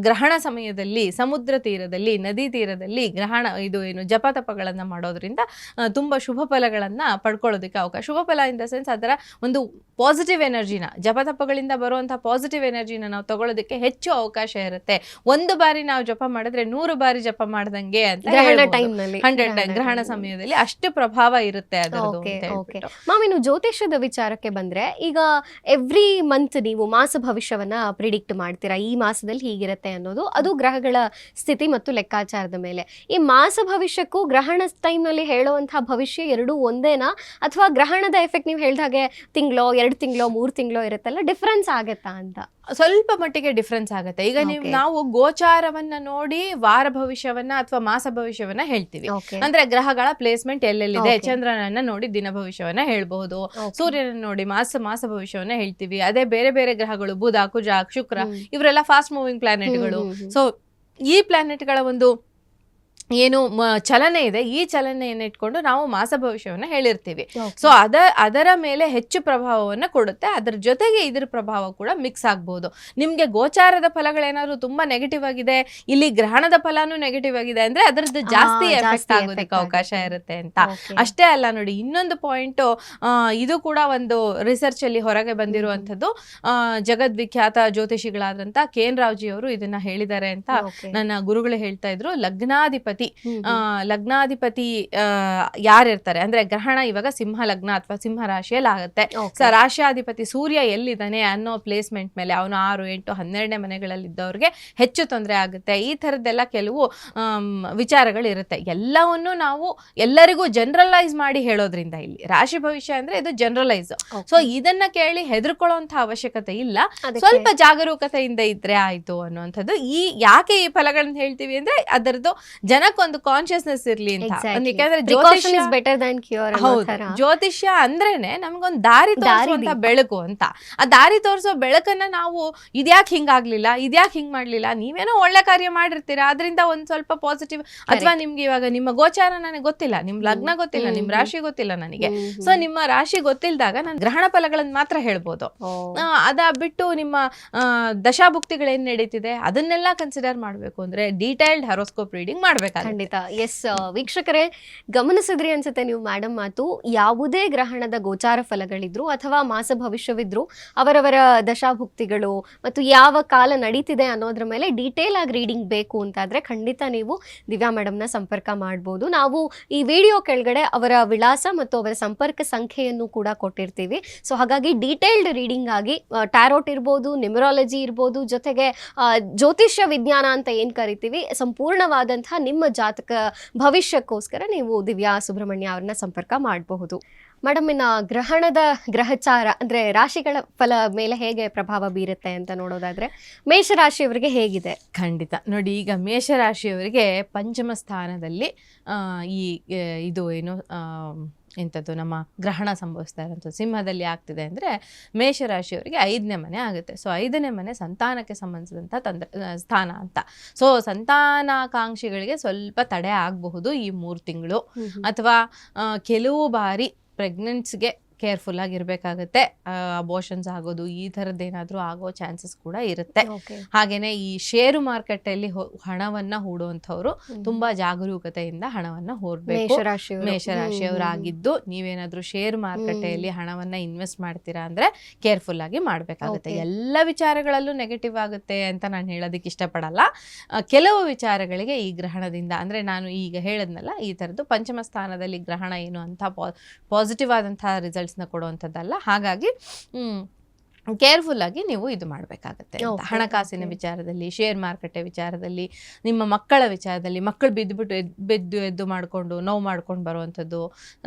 ಗ್ರಹಣ ಸಮಯದಲ್ಲಿ ಸಮುದ್ರ ತೀರದಲ್ಲಿ, ನದಿ ತೀರದಲ್ಲಿ ಗ್ರಹಣ ಇದು ಏನು ಜಪತಪಗಳನ್ನ ಮಾಡೋದ್ರಿಂದ ತುಂಬಾ ಶುಭ ಫಲಗಳನ್ನ ಪಡ್ಕೊಳ್ಳೋದಕ್ಕೆ ಅವಕಾಶ. ಶುಭ ಫಲ ಇನ್ ದ ಸೆನ್ಸ್ ಅದರ ಒಂದು ಪಾಸಿಟಿವ್ ಎನರ್ಜಿನ, ಜಪತಪಗಳಿಂದ ಬರುವಂತಹ ಪಾಸಿಟಿವ್ ಎನರ್ಜಿನ ನಾವು ತಗೊಳ್ಳೋದಕ್ಕೆ ಹೆಚ್ಚು ಅವಕಾಶ ಇರುತ್ತೆ. ಒಂದು ಬಾರಿ ನಾವು ಜಪ ಮಾಡಿದ್ರೆ 100 ಬಾರಿ ಜಪ ಮಾಡ್ದಂಗೆ ಅಂತ 100 ಗ್ರಹಣ ಸಮಯದಲ್ಲಿ ಅಷ್ಟು ಪ್ರಭಾವ ಇರುತ್ತೆ ಅದರದ್ದು. ಮಾಮಿನು ಜ್ಯೋತಿಷ್ಯದ ವಿಚಾರಕ್ಕೆ ಬಂದ್ರೆ, ಈಗ ಎವ್ರಿ ಮಂತ್ ನೀವು ಮಾಸ ಭವಿಷ್ಯವನ್ನ ಪ್ರಿಡಿಕ್ಟ್ ಮಾಡ್ತೀರಾ, ಈ ಮಾಸದಲ್ಲಿ ಹೀಗಿರುತ್ತೆ ಅನ್ನೋದು. ಅದು ಗ್ರಹಗಳ ಸ್ಥಿತಿ ಮತ್ತು ಲೆಕ್ಕಾಚಾರದ ಮೇಲೆ. ಈ ಮಾಸ ಭವಿಷ್ಯಕ್ಕೂ ಗ್ರಹಣ ಟೈಮ್ ನಲ್ಲಿ ಹೇಳುವಂತಹ ಭವಿಷ್ಯ ಎರಡೂ ಒಂದೇನಾ, ಅಥವಾ ಗ್ರಹಣದ ಎಫೆಕ್ಟ್ ನೀವು ಹೇಳ್ದ ಹಾಗೆ ತಿಂಗಳೋ 2 ತಿಂಗಳೋ 3 ತಿಂಗಳೋ ಇರುತ್ತಲ್ಲ, ಡಿಫ್ರೆನ್ಸ್ ಆಗತ್ತಾ ಅಂತ? ಸ್ವಲ್ಪ ಮಟ್ಟಿಗೆ ಡಿಫ್ರೆನ್ಸ್ ಆಗುತ್ತೆ. ಈಗ ನಾವು ಗೋಚಾರವನ್ನ ನೋಡಿ ವಾರ ಭವಿಷ್ಯವನ್ನ ಅಥವಾ ಮಾಸ ಭವಿಷ್ಯವನ್ನ ಹೇಳ್ತೀವಿ. ಅಂದ್ರೆ ಗ್ರಹಗಳ ಪ್ಲೇಸ್ಮೆಂಟ್ ಎಲ್ಲೆಲ್ಲಿದೆ, ಚಂದ್ರನನ್ನ ನೋಡಿ ದಿನ ಭವಿಷ್ಯವನ್ನ ಹೇಳ್ಬಹುದು, ಸೂರ್ಯನ ನೋಡಿ ಮಾಸ ಭವಿಷ್ಯವನ್ನ ಹೇಳ್ತೀವಿ. ಅದೇ ಬೇರೆ ಬೇರೆ ಗ್ರಹಗಳು ಬುಧ, ಕುಜ, ಶುಕ್ರ, ಇವರೆಲ್ಲ ಫಾಸ್ಟ್ ಮೂವಿಂಗ್ ಪ್ಲಾನೆಟ್ಗಳು. ಸೊ ಈ ಪ್ಲಾನೆಟ್ಗಳ ಒಂದು ಏನು ಚಲನೆ ಇದೆ, ಈ ಚಲನೆಯನ್ನು ಇಟ್ಕೊಂಡು ನಾವು ಮಾಸ ಭವಿಷ್ಯವನ್ನ ಹೇಳಿರ್ತೀವಿ. ಸೊ ಅದರ ಮೇಲೆ ಹೆಚ್ಚು ಪ್ರಭಾವವನ್ನು ಕೊಡುತ್ತೆ. ಅದರ ಜೊತೆಗೆ ಇದ್ರ ಪ್ರಭಾವ ಕೂಡ ಮಿಕ್ಸ್ ಆಗ್ಬಹುದು. ನಿಮ್ಗೆ ಗೋಚಾರದ ಫಲಗಳೇನಾದ್ರು ತುಂಬಾ ನೆಗೆಟಿವ್ ಆಗಿದೆ, ಇಲ್ಲಿ ಗ್ರಹಣದ ಫಲನೂ ನೆಗೆಟಿವ್ ಆಗಿದೆ ಅಂದ್ರೆ ಅದರದ್ದು ಜಾಸ್ತಿ ಎಫೆಕ್ಟ್ ಆಗೋದಕ್ಕೆ ಅವಕಾಶ ಇರುತ್ತೆ ಅಂತ. ಅಷ್ಟೇ ಅಲ್ಲ ನೋಡಿ, ಇನ್ನೊಂದು ಪಾಯಿಂಟ್, ಇದು ಕೂಡ ಒಂದು ರಿಸರ್ಚ್ ಅಲ್ಲಿ ಹೊರಗೆ ಬಂದಿರುವಂತದ್ದು. ಜಗದ್ವಿಖ್ಯಾತ ಜ್ಯೋತಿಷಿಗಳಾದಂತ KN ರಾವ್ಜಿ ಅವರು ಇದನ್ನ ಹೇಳಿದ್ದಾರೆ ಅಂತ ನನ್ನ ಗುರುಗಳು ಹೇಳ್ತಾ ಇದ್ರು. ಲಗ್ನಾಧಿಪತಿ ಯಾರಿರ್ತಾರೆ ಅಂದ್ರೆ, ಗ್ರಹಣ ಇವಾಗ ಸಿಂಹ ಲಗ್ನ ಅಥವಾ ಸಿಂಹ ರಾಶಿಯಲ್ಲಿ ಆಗುತ್ತೆ. ರಾಶಿಯಾಧಿಪತಿ ಸೂರ್ಯ ಎಲ್ಲಿದ್ದಾನೆ ಅನ್ನೋ ಪ್ಲೇಸ್ಮೆಂಟ್ ಮೇಲೆ ಅವನು 6, 8, 12ನೇ ಮನೆಗಳಲ್ಲಿದ್ದವ್ರಿಗೆ ಹೆಚ್ಚು ತೊಂದರೆ ಆಗುತ್ತೆ. ಈ ತರದ್ದೆಲ್ಲ ಕೆಲವು ವಿಚಾರಗಳಿರುತ್ತೆ. ಎಲ್ಲವನ್ನು ನಾವು ಎಲ್ಲರಿಗೂ ಜನರಲೈಸ್ ಮಾಡಿ ಹೇಳೋದ್ರಿಂದ, ಇಲ್ಲಿ ರಾಶಿ ಭವಿಷ್ಯ ಅಂದ್ರೆ ಇದು ಜನರಲೈಸ್. ಸೊ ಇದನ್ನ ಕೇಳಿ ಹೆದರ್ಕೊಳ್ಳುವಂತ ಅವಶ್ಯಕತೆ ಇಲ್ಲ. ಸ್ವಲ್ಪ ಜಾಗರೂಕತೆಯಿಂದ ಇದ್ರೆ ಆಯ್ತು ಅನ್ನುವಂಥದ್ದು. ಯಾಕೆ ಈ ಫಲಗಳನ್ನ ಹೇಳ್ತೀವಿ ಅಂದ್ರೆ, ಅದರದ್ದು ಜನಕ್ಕೊಂದು ಕಾನ್ಶಿಯಸ್ನೆಸ್ ಇರ್ಲಿ ಅಂತ. ಯಾಕಂದ್ರೆ ಜ್ಯೋತಿಷ್ಯ ಅಂದ್ರೇನೆ ನಮ್ಗೊಂದು ದಾರಿ ತೋರಿಸುವಂತ ಬೆಳಕು ಅಂತ. ಆ ದಾರಿ ತೋರಿಸೋ ಬೆಳಕನ್ನ ನಾವು ಇದ್ಯಾಕೆ ಹಿಂಗಾಗ್ಲಿಲ್ಲ, ಇದ್ಯಾಕೆ ಹಿಂಗ್ ಮಾಡ್ಲಿಲ್ಲ, ನೀವೇನೋ ಒಳ್ಳೆ ಕಾರ್ಯ ಮಾಡಿರ್ತೀರಾ, ಅದರಿಂದ ಒಂದ್ ಸ್ವಲ್ಪ ಪಾಸಿಟಿವ್, ಅಥವಾ ನಿಮ್ಗೆ ಇವಾಗ ನಿಮ್ಮ ಗೋಚಾರ ನನಗೆ ಗೊತ್ತಿಲ್ಲ, ನಿಮ್ ಲಗ್ನ ಗೊತ್ತಿಲ್ಲ, ನಿಮ್ ರಾಶಿ ಗೊತ್ತಿಲ್ಲ ನನಗೆ. ಸೊ ನಿಮ್ಮ ರಾಶಿ ಗೊತ್ತಿಲ್ದಾಗ ನಾನು ಗ್ರಹಣ ಫಲಗಳನ್ನ ಮಾತ್ರ ಹೇಳ್ಬೋದು. ಅದ ಬಿಟ್ಟು ನಿಮ್ಮ ದಶಾಭುಕ್ತಿಗಳೇನ್ ನಡೀತಿದೆ ಅದನ್ನೆಲ್ಲ ಕನ್ಸಿಡರ್ ಮಾಡ್ಬೇಕು ಅಂದ್ರೆ ಡೀಟೈಲ್ಡ್ ಹಾರೋಸ್ಕೋಪ್ ರೀಡಿಂಗ್ ಮಾಡ್ಬೇಕಾಗುತ್ತೆ. ಖಂಡಿತ. ಎಸ್ ವೀಕ್ಷಕರೇ, ಗಮನಿಸಿದ್ರಿ ಅನ್ಸುತ್ತೆ ನೀವು ಮೇಡಮ್ ಮಾತು. ಯಾವುದೇ ಗ್ರಹಣದ ಗೋಚಾರ ಫಲಗಳಿದ್ರು ಅಥವಾ ಮಾಸ ಭವಿಷ್ಯವಿದ್ರು, ಅವರವರ ದಶಾಭುಕ್ತಿಗಳು ಮತ್ತು ಯಾವ ಕಾಲ ನಡೀತಿದೆ ಅನ್ನೋದ್ರ ಮೇಲೆ ಡೀಟೇಲ್ ಆಗಿ ರೀಡಿಂಗ್ ಬೇಕು ಅಂತಾದ್ರೆ ಖಂಡಿತ ನೀವು ದಿವ್ಯಾ ಮೇಡಮ್ನ ಸಂಪರ್ಕ ಮಾಡ್ಬೋದು. ನಾವು ಈ ವಿಡಿಯೋ ಕೆಳಗಡೆ ಅವರ ವಿಳಾಸ ಮತ್ತು ಅವರ ಸಂಪರ್ಕ ಸಂಖ್ಯೆಯನ್ನು ಕೂಡ ಕೊಟ್ಟಿರ್ತೀವಿ. ಸೊ ಹಾಗಾಗಿ ಡೀಟೇಲ್ಡ್ ರೀಡಿಂಗ್ ಆಗಿ ಟ್ಯಾರೋಟ್ ಇರ್ಬೋದು, ನ್ಯೂಮರಾಲಜಿ ಇರ್ಬೋದು, ಜೊತೆಗೆ ಜ್ಯೋತಿಷ್ಯ ವಿಜ್ಞಾನ ಅಂತ ಏನ್ ಕರಿತೀವಿ, ಸಂಪೂರ್ಣವಾದಂತಹ ನಿಮ್ಮ ಜಾತಕ ಭವಿಷ್ಯಕ್ಕೋಸ್ಕರ ನೀವು ದಿವ್ಯಾ ಸುಬ್ರಹ್ಮಣ್ಯ ಅವ್ರನ್ನ ಸಂಪರ್ಕ ಮಾಡಬಹುದು. ಮೇಡಮ್, ಇನ್ನು ಗ್ರಹಣದ ಗ್ರಹಚಾರ ಅಂದ್ರೆ ರಾಶಿಗಳ ಫಲ ಮೇಲೆ ಹೇಗೆ ಪ್ರಭಾವ ಬೀರುತ್ತೆ ಅಂತ ನೋಡೋದಾದ್ರೆ, ಮೇಷರಾಶಿಯವರಿಗೆ ಹೇಗಿದೆ? ಖಂಡಿತ ನೋಡಿ, ಈಗ ಮೇಷರಾಶಿಯವರಿಗೆ ಪಂಚಮ ಸ್ಥಾನದಲ್ಲಿ ಇದು ಏನು ಎಂಥದ್ದು ನಮ್ಮ ಗ್ರಹಣ ಸಂಭವಿಸ್ತಾ ಇರೋಂಥದ್ದು ಸಿಂಹದಲ್ಲಿ ಆಗ್ತಿದೆ ಅಂದರೆ, ಮೇಷರಾಶಿಯವರಿಗೆ 5ನೇ ಮನೆ ಆಗುತ್ತೆ. ಸೊ 5ನೇ ಮನೆ ಸಂತಾನಕ್ಕೆ ಸಂಬಂಧಿಸಿದಂಥ ಸ್ಥಾನ ಅಂತ. ಸೊ ಸಂತಾನಾಕಾಂಕ್ಷಿಗಳಿಗೆ ಸ್ವಲ್ಪ ತಡೆ ಆಗಬಹುದು ಈ 3 ತಿಂಗಳು, ಅಥವಾ ಕೆಲವು ಬಾರಿ ಪ್ರೆಗ್ನೆನ್ಸ್ಗೆ ಕೇರ್ಫುಲ್ ಆಗಿರ್ಬೇಕಾಗತ್ತೆ. ಅಬೋಷನ್ಸ್ ಆಗೋದು ಈ ಥರದ್ದೇನಾದ್ರೂ ಆಗೋ ಚಾನ್ಸಸ್ ಕೂಡ ಇರುತ್ತೆ. ಹಾಗೇನೆ ಈ ಷೇರು ಮಾರ್ಕೆಟ್ ಅಲ್ಲಿ ಹಣವನ್ನ ಹೂಡುವಂಥವ್ರು ತುಂಬಾ ಜಾಗರೂಕತೆಯಿಂದ ಹಣವನ್ನ ಹೂಡ್ಬೇಕು. ಮೇಷರಾಶಿಯವರಾಗಿದ್ದು ನೀವೇನಾದ್ರೂ ಷೇರು ಮಾರುಕಟ್ಟೆಯಲ್ಲಿ ಹಣವನ್ನ ಇನ್ವೆಸ್ಟ್ ಮಾಡ್ತೀರಾ ಅಂದ್ರೆ ಕೇರ್ಫುಲ್ ಆಗಿ ಮಾಡ್ಬೇಕಾಗುತ್ತೆ. ಎಲ್ಲ ವಿಚಾರಗಳಲ್ಲೂ ನೆಗೆಟಿವ್ ಆಗುತ್ತೆ ಅಂತ ನಾನು ಹೇಳೋದಕ್ಕೆ ಇಷ್ಟಪಡಲ್ಲ. ಕೆಲವು ವಿಚಾರಗಳಿಗೆ ಈ ಗ್ರಹಣದಿಂದ ಅಂದ್ರೆ ನಾನು ಈಗ ಹೇಳದ್ನಲ್ಲ ಈ ತರದ್ದು ಪಂಚಮ ಸ್ಥಾನದಲ್ಲಿ ಗ್ರಹಣ ಏನು ಅಂತ ಪಾಸಿಟಿವ್ ಆದಂತಹ ರಿಸಲ್ಟ್ಸ್ ನ ಕೊಡುವಂಥದ್ದಲ್ಲ. ಹಾಗಾಗಿ ಕೇರ್ಫುಲ್ ಆಗಿ ನೀವು ಇದು ಮಾಡಬೇಕಾಗತ್ತೆ. ಹಣಕಾಸಿನ ವಿಚಾರದಲ್ಲಿ, ಶೇರ್ ಮಾರುಕಟ್ಟೆ ವಿಚಾರದಲ್ಲಿ, ನಿಮ್ಮ ಮಕ್ಕಳ ವಿಚಾರದಲ್ಲಿ, ಮಕ್ಕಳು ಬಿದ್ದು ಎದ್ದು ಮಾಡಿಕೊಂಡು ನೋವು ಮಾಡ್ಕೊಂಡು ಬರುವಂಥದ್ದು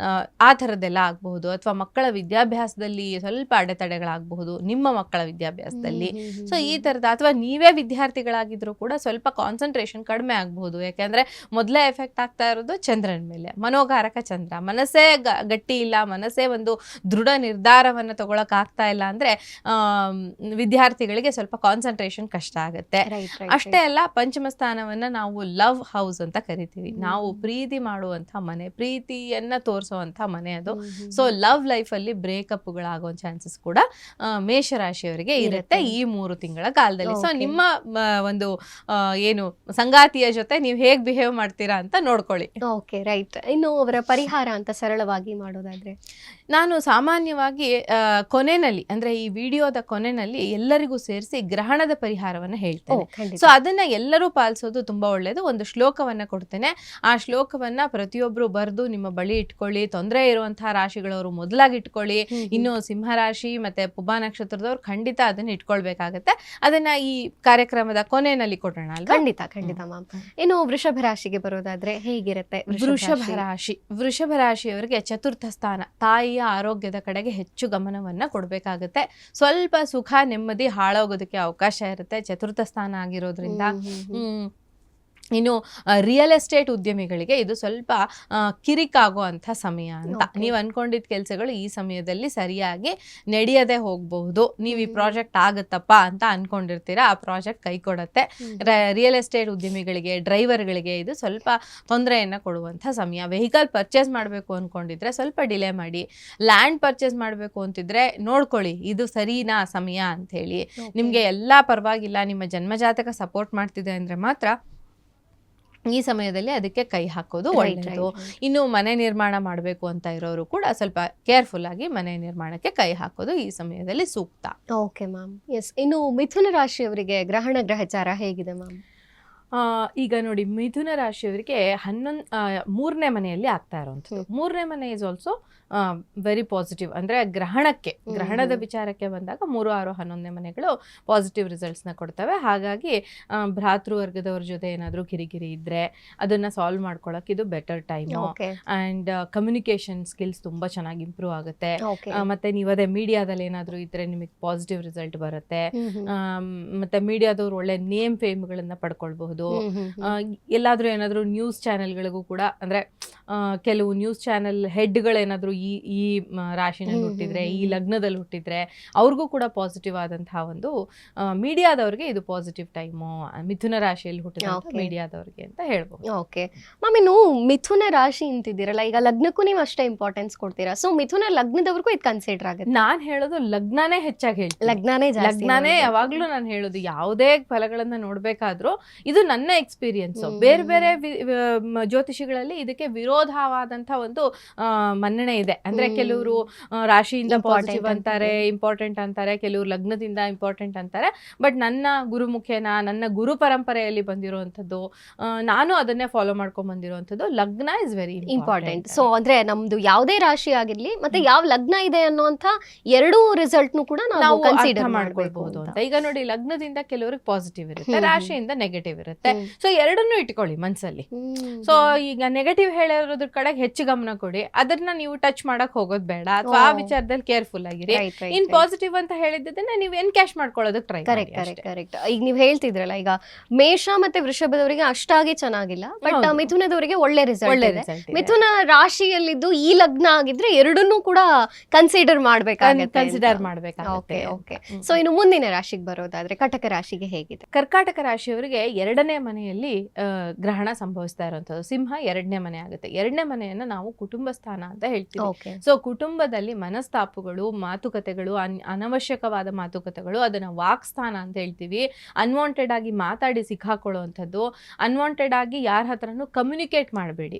ಆ ಥರದ್ದೆಲ್ಲ ಆಗಬಹುದು. ಅಥವಾ ಮಕ್ಕಳ ವಿದ್ಯಾಭ್ಯಾಸದಲ್ಲಿ ಸ್ವಲ್ಪ ಅಡೆತಡೆಗಳಾಗಬಹುದು ನಿಮ್ಮ ಮಕ್ಕಳ ವಿದ್ಯಾಭ್ಯಾಸದಲ್ಲಿ. ಸೊ ಈ ಥರದ, ಅಥವಾ ನೀವೇ ವಿದ್ಯಾರ್ಥಿಗಳಾಗಿದ್ರು ಕೂಡ ಸ್ವಲ್ಪ ಕಾನ್ಸಂಟ್ರೇಷನ್ ಕಡಿಮೆ ಆಗಬಹುದು. ಯಾಕೆಂದರೆ ಮೊದಲೇ ಎಫೆಕ್ಟ್ ಆಗ್ತಾ ಇರೋದು ಚಂದ್ರನ ಮೇಲೆ, ಮನೋಕಾರಕ ಚಂದ್ರ. ಮನಸ್ಸೇ ಗಟ್ಟಿ ಇಲ್ಲ, ಮನಸ್ಸೇ ಒಂದು ದೃಢ ನಿರ್ಧಾರವನ್ನು ತಗೊಳಕ್ಕಾಗ್ತಾ ಇಲ್ಲ ಅಂದರೆ ವಿದ್ಯಾರ್ಥಿಗಳಿಗೆ ಸ್ವಲ್ಪ ಕಾನ್ಸಂಟ್ರೇಷನ್ ಕಷ್ಟ ಆಗುತ್ತೆ. ಅಷ್ಟೇ ಅಲ್ಲ, ಪಂಚಮ ಸ್ಥಾನವನ್ನ ನಾವು ಲವ್ ಹೌಸ್ ಅಂತ ಕರಿತೀವಿ. ನಾವು ಪ್ರೀತಿ ಮಾಡುವಂತ ಮನೆ, ಪ್ರೀತಿಯನ್ನ ತೋರಿಸುವಂತ ಮನೆ ಅದು. ಸೊ ಲವ್ ಲೈಫ್ ಅಲ್ಲಿ ಬ್ರೇಕಪ್ಗಳಾಗೋ ಚಾನ್ಸಸ್ ಕೂಡ ಮೇಷರಾಶಿಯವರಿಗೆ ಇರುತ್ತೆ ಈ 3 ತಿಂಗಳ ಕಾಲದಲ್ಲಿ. ಸೊ ನಿಮ್ಮ ಒಂದು ಏನು ಸಂಗಾತಿಯ ಜೊತೆ ನೀವು ಹೇಗ್ ಬಿಹೇವ್ ಮಾಡ್ತೀರಾ ಅಂತ ನೋಡ್ಕೊಳ್ಳಿ. Okay, right. ಇನ್ನು ಅವರ ಪರಿಹಾರ ಅಂತ ಸರಳವಾಗಿ ಮಾಡೋದಾದ್ರೆ, ನಾನು ಸಾಮಾನ್ಯವಾಗಿ ಕೊನೆಯಲ್ಲಿ ಅಂದ್ರೆ ಈ ವಿಡಿಯೋದ ಕೊನೆಯಲ್ಲಿ ಎಲ್ಲರಿಗೂ ಸೇರಿಸಿ ಗ್ರಹಣದ ಪರಿಹಾರವನ್ನ ಹೇಳ್ತೇನೆ. ಸೊ ಅದನ್ನ ಎಲ್ಲರೂ ಪಾಲಿಸೋದು ತುಂಬಾ ಒಳ್ಳೇದು. ಒಂದು ಶ್ಲೋಕವನ್ನ ಕೊಡ್ತೇನೆ. ಆ ಶ್ಲೋಕವನ್ನ ಪ್ರತಿಯೊಬ್ರು ಬರೆದು ನಿಮ್ಮ ಬಳಿ ಇಟ್ಕೊಳ್ಳಿ. ತೊಂದರೆ ಇರುವಂತಹ ರಾಶಿಗಳವರು ಮೊದಲಾಗಿ ಇಟ್ಕೊಳ್ಳಿ. ಇನ್ನು ಸಿಂಹರಾಶಿ ಮತ್ತೆ ಪುಬ್ಬ ನಕ್ಷತ್ರದವ್ರು ಖಂಡಿತ ಅದನ್ನ ಇಟ್ಕೊಳ್ಬೇಕಾಗತ್ತೆ. ಅದನ್ನ ಈ ಕಾರ್ಯಕ್ರಮದ ಕೊನೆಯಲ್ಲಿ ಕೊಡೋಣ ಅಲ್ವಾ? ಖಂಡಿತ ಖಂಡಿತ ಮ್ಯಾಮ್. ಇನ್ನು ವೃಷಭ ರಾಶಿಗೆ ಬರೋದಾದ್ರೆ ಹೇಗಿರುತ್ತೆ? ವೃಷಭ ರಾಶಿಯವರಿಗೆ ಚತುರ್ಥ ಸ್ಥಾನ, ತಾಯಿಯ ಆರೋಗ್ಯದ ಕಡೆಗೆ ಹೆಚ್ಚು ಗಮನವನ್ನ ಕೊಡ್ಬೇಕಾಗತ್ತೆ. ಸ್ವಲ್ಪ ಸುಖ ನೆಮ್ಮದಿ ಹಾಳಾಗೋದಕ್ಕೆ ಅವಕಾಶ ಇರುತ್ತೆ ಚತುರ್ಥ ಸ್ಥಾನ ಆಗಿರೋದ್ರಿಂದ. ಇನ್ನು ರಿಯಲ್ ಎಸ್ಟೇಟ್ ಉದ್ಯಮಿಗಳಿಗೆ ಇದು ಸ್ವಲ್ಪ ಕಿರಿಕಾಗೋ ಅಂಥ ಸಮಯ ಅಂತ. ನೀವು ಅನ್ಕೊಂಡಿದ್ದ ಕೆಲಸಗಳು ಈ ಸಮಯದಲ್ಲಿ ಸರಿಯಾಗಿ ನಡೆಯದೆ ಹೋಗಬಹುದು. ನೀವು ಈ ಪ್ರಾಜೆಕ್ಟ್ ಆಗುತ್ತಪ್ಪ ಅಂತ ಅನ್ಕೊಂಡಿರ್ತೀರಾ, ಆ ಪ್ರಾಜೆಕ್ಟ್ ಕೈ ಕೊಡುತ್ತೆ. ರಿಯಲ್ ಎಸ್ಟೇಟ್ ಉದ್ಯಮಿಗಳಿಗೆ, ಡ್ರೈವರ್ಗಳಿಗೆ ಇದು ಸ್ವಲ್ಪ ತೊಂದರೆಯನ್ನು ಕೊಡುವಂಥ ಸಮಯ. ವೆಹಿಕಲ್ ಪರ್ಚೇಸ್ ಮಾಡಬೇಕು ಅಂದ್ಕೊಂಡಿದ್ರೆ ಸ್ವಲ್ಪ ಡಿಲೇ ಮಾಡಿ. ಲ್ಯಾಂಡ್ ಪರ್ಚೇಸ್ ಮಾಡಬೇಕು ಅಂತಿದ್ರೆ ನೋಡ್ಕೊಳ್ಳಿ ಇದು ಸರಿನಾ ಸಮಯ ಅಂಥೇಳಿ. ನಿಮಗೆ ಎಲ್ಲ ಪರವಾಗಿಲ್ಲ, ನಿಮ್ಮ ಜನ್ಮಜಾತಕ ಸಪೋರ್ಟ್ ಮಾಡ್ತಿದೆ ಅಂದರೆ ಮಾತ್ರ ಈ ಸಮಯದಲ್ಲಿ ಅದಕ್ಕೆ ಕೈ ಹಾಕೋದು ಒಳ್ಳೆಯದು. ಇನ್ನು ಮನೆ ನಿರ್ಮಾಣ ಮಾಡಬೇಕು ಅಂತ ಇರೋರು ಕೂಡ ಸ್ವಲ್ಪ ಕೇರ್ಫುಲ್ ಆಗಿ ಮನೆ ನಿರ್ಮಾಣಕ್ಕೆ ಕೈ ಹಾಕೋದು ಈ ಸಮಯದಲ್ಲಿ ಸೂಕ್ತ. Okay ma'am. ಎಸ್. ಇನ್ನು ಮಿಥುನ ರಾಶಿಯವರಿಗೆ ಗ್ರಹಣ ಗ್ರಹಚಾರ ಹೇಗಿದೆ ಮ್ಯಾಮ್? ಈಗ ನೋಡಿ, ಮಿಥುನ ರಾಶಿಯವರಿಗೆ 3ನೇ ಮನೆಯಲ್ಲಿ ಆಗ್ತಾ ಇರೋವಂಥದ್ದು. 3ನೇ ಮನೆ ಇಸ್ ಆಲ್ಸೋ ವೆರಿ ಪಾಸಿಟಿವ್. ಅಂದರೆ ಗ್ರಹಣದ ವಿಚಾರಕ್ಕೆ ಬಂದಾಗ 3, 6, 11ನೇ ಮನೆಗಳು ಪಾಸಿಟಿವ್ ರಿಸಲ್ಟ್ಸ್ನ ಕೊಡ್ತವೆ. ಹಾಗಾಗಿ ಭ್ರಾತೃವರ್ಗದವ್ರ ಜೊತೆ ಏನಾದರೂ ಕಿರಿಕಿರಿ ಇದ್ದರೆ ಅದನ್ನು ಸಾಲ್ವ್ ಮಾಡ್ಕೊಳ್ಳೋಕೆ ಇದು better time. And communication skills ತುಂಬ ಚೆನ್ನಾಗಿ ಇಂಪ್ರೂವ್ ಆಗುತ್ತೆ. ಮತ್ತು ನೀವು ಅದೇ ಮೀಡಿಯಾದಲ್ಲಿ ಏನಾದರೂ ಇದ್ದರೆ ನಿಮಗೆ ಪಾಸಿಟಿವ್ ರಿಸಲ್ಟ್ ಬರುತ್ತೆ. ಮತ್ತು ಮೀಡಿಯಾದವ್ರು ಒಳ್ಳೆ ನೇಮ್ ಫೇಮ್ಗಳನ್ನು ಪಡ್ಕೊಳ್ಬಹುದು. ಎಲ್ಲಾದ್ರೂ ಏನಾದರೂ ನ್ಯೂಸ್ ಚಾನೆಲ್ಗಳಿಗೂ ಕೂಡ, ಅಂದ್ರೆ ಕೆಲವು ನ್ಯೂಸ್ ಚಾನೆಲ್ ಹೆಡ್ಗಳೇನಾದ್ರೂ ಈ ರಾಶಿನಲ್ಲಿ ಹುಟ್ಟಿದ್ರೆ, ಈ ಲಗ್ನದಲ್ಲಿ ಹುಟ್ಟಿದ್ರೆ ಅವ್ರಿಗೂ ಕೂಡ ಪಾಸಿಟಿವ್ ಆದಂತಹ ಒಂದು ಮೀಡಿಯಾದವ್ರಿಗೆ ಇದು ಪಾಸಿಟಿವ್ ಟೈಮು. ಮಿಥುನ ರಾಶಿಯಲ್ಲಿ ಹುಟ್ಟಿದ ಮೀಡಿಯಾದವ್ರಿಗೆ ಅಂತ ಹೇಳ್ಬೋದು. Okay ma'am. ಇನ್ನು ಮಿಥುನ ರಾಶಿ ಅಂತಿದ್ದೀರಲ್ಲ, ಈಗ ಲಗ್ನಕ್ಕೂ ನೀವು ಅಷ್ಟೇ ಇಂಪಾರ್ಟೆನ್ಸ್ ಕೊಡ್ತೀರಾ? ಸೊ ಮಿಥುನ ಲಗ್ನದವ್ರಿಗೂ ಇದು ಕನ್ಸಿಡರ್ ಆಗುತ್ತೆ? ನಾನು ಹೇಳೋದು ಲಗ್ನನೇ ಹೆಚ್ಚಾಗಿ ಹೇಳ್ತೀನಿ. ಲಗ್ನನೇ ಯಾವಾಗ್ಲೂ ನಾನು ಹೇಳೋದು. ಯಾವುದೇ ಫಲಗಳನ್ನ ನೋಡ್ಬೇಕಾದ್ರೂ ಇದು ನನ್ನ ಎಕ್ಸ್ಪೀರಿಯನ್ಸ್. ಬೇರೆ ಬೇರೆ ಜ್ಯೋತಿಷಿಗಳಲ್ಲಿ ಇದಕ್ಕೆ ವಿರೋಧವಾದಂತ ಒಂದು ಮನ್ನಣೆ ಇದೆ. ಅಂದ್ರೆ ಕೆಲವರು ರಾಶಿಯಿಂದ ಪಾಸಿಟಿವ್ ಅಂತಾರೆ, ಇಂಪಾರ್ಟೆಂಟ್ ಅಂತಾರೆ, ಕೆಲವರು ಲಗ್ನದಿಂದ ಇಂಪಾರ್ಟೆಂಟ್ ಅಂತಾರೆ. ಬಟ್ ನನ್ನ ಗುರುಮುಖೇನ, ನನ್ನ ಗುರು ಪರಂಪರೆಯಲ್ಲಿ ಬಂದಿರುವಂತದ್ದು, ನಾನು ಅದನ್ನೇ ಫಾಲೋ ಮಾಡ್ಕೊಂಡ್ ಬಂದಿರುವಂತದ್ದು, ಲಗ್ನ ಇಸ್ ವೆರಿ ಇಂಪಾರ್ಟೆಂಟ್. ಸೊ ಅಂದ್ರೆ ನಮ್ದು ಯಾವುದೇ ರಾಶಿ ಆಗಿರ್ಲಿ ಮತ್ತೆ ಯಾವ ಲಗ್ನ ಇದೆ ಅನ್ನುವಂತ ಎರಡೂ ರಿಸಲ್ಟ್ ಕೂಡ ನಾವು ಕನ್ಸಿಡರ್ ಮಾಡ್ಕೊಳ್ಬಹುದು ಅಂತ. ಈಗ ನೋಡಿ, ಲಗ್ನದಿಂದ ಕೆಲವರಿಗೆ ಪಾಸಿಟಿವ್ ಇರುತ್ತೆ, ರಾಶಿಯಿಂದ ನೆಗೆಟಿವ್ ಇರುತ್ತೆ. ಸೊ ಎರಡನ್ನೂ ಇಟ್ಕೊಳ್ಳಿ ಮನ್ಸಲ್ಲಿ. ಸೊ ಈಗ ನೆಗೆಟಿವ್ ಹೇಳಿರೋದ್ರ ಕಡೆಗೆ ಹೆಚ್ಚು ಗಮನ ಕೊಡಿ, ಅದನ್ನ ನೀವು ಟಚ್ ಮಾಡಕ್ ಹೋಗೋದ್ ಬೇಡ, ಅಥವಾ ಆ ವಿಚಾರದಲ್ಲಿ ಕೇರ್ಫುಲ್ ಆಗಿರಿ. ಇನ್ ಪಾಸಿಟಿವ್ ಅಂತ ಹೇಳಿದ್ದನ್ನ ನೀವು ಎನ್ಕ್ಯಾಶ್ ಮಾಡ್ಕೊಳ್ಳೋದಕ್ಕೆ ಟ್ರೈ ಮಾಡಿ. ಕರೆಕ್ಟ್. ಈಗ ನೀವು ಹೇಳ್ತಿದ್ರಲ್ಲ, ಈಗ ಮೇಷ ಮತ್ತೆ ವೃಷಭದವರಿಗೆ ಅಷ್ಟಾಗಿ ಚೆನ್ನಾಗಿಲ್ಲ, ಬಟ್ ಮಿಥುನದವರಿಗೆ ಒಳ್ಳೆ ರಿಸಲ್ಟ್ ಇದೆ. ಮಿಥುನ ರಾಶಿಯಲ್ಲಿದ್ದು ಈ ಲಗ್ನ ಆಗಿದ್ರೆ ಎರಡನ್ನೂ ಕೂಡ ಕನ್ಸಿಡರ್ ಮಾಡ್ಬೇಕಾಗುತ್ತೆ. ಸೊ ಇನ್ನು ಮುಂದಿನ ರಾಶಿಗೆ ಬರೋದಾದ್ರೆ ಕಟಕ ರಾಶಿಗೆ ಹೇಗಿದೆ? ಕರ್ಕಾಟಕ ರಾಶಿಯವರಿಗೆ 2ನೇ 2ನೇ ಮನೆಯಲ್ಲಿ ಗ್ರಹಣ ಸಂಭವಿಸ್ತಾ ಇರುವಂಥದ್ದು. ಸಿಂಹ 2ನೇ ಮನೆ ಆಗುತ್ತೆ. 2ನೇ ಮನೆಯನ್ನ ನಾವು ಕುಟುಂಬ ಸ್ಥಾನ ಅಂತ ಹೇಳ್ತೀವಿ. ಸೊ ಕುಟುಂಬದಲ್ಲಿ ಮನಸ್ತಾಪಗಳು, ಮಾತುಕತೆಗಳು, ಅನವಶ್ಯಕವಾದ ಮಾತುಕತೆಗಳು, ಅದನ್ನ ವಾಕ್ಸ್ಥಾನ ಅಂತ ಹೇಳ್ತೀವಿ. ಅನ್ವಾಂಟೆಡ್ ಆಗಿ ಮಾತಾಡಿ ಸಿಕ್ಕಾಕೊಳ್ಳುವಂಥದ್ದು, ಅನ್ವಾಂಟೆಡ್ ಆಗಿ ಯಾರ ಹತ್ರನೂ ಕಮ್ಯುನಿಕೇಟ್ ಮಾಡಬೇಡಿ.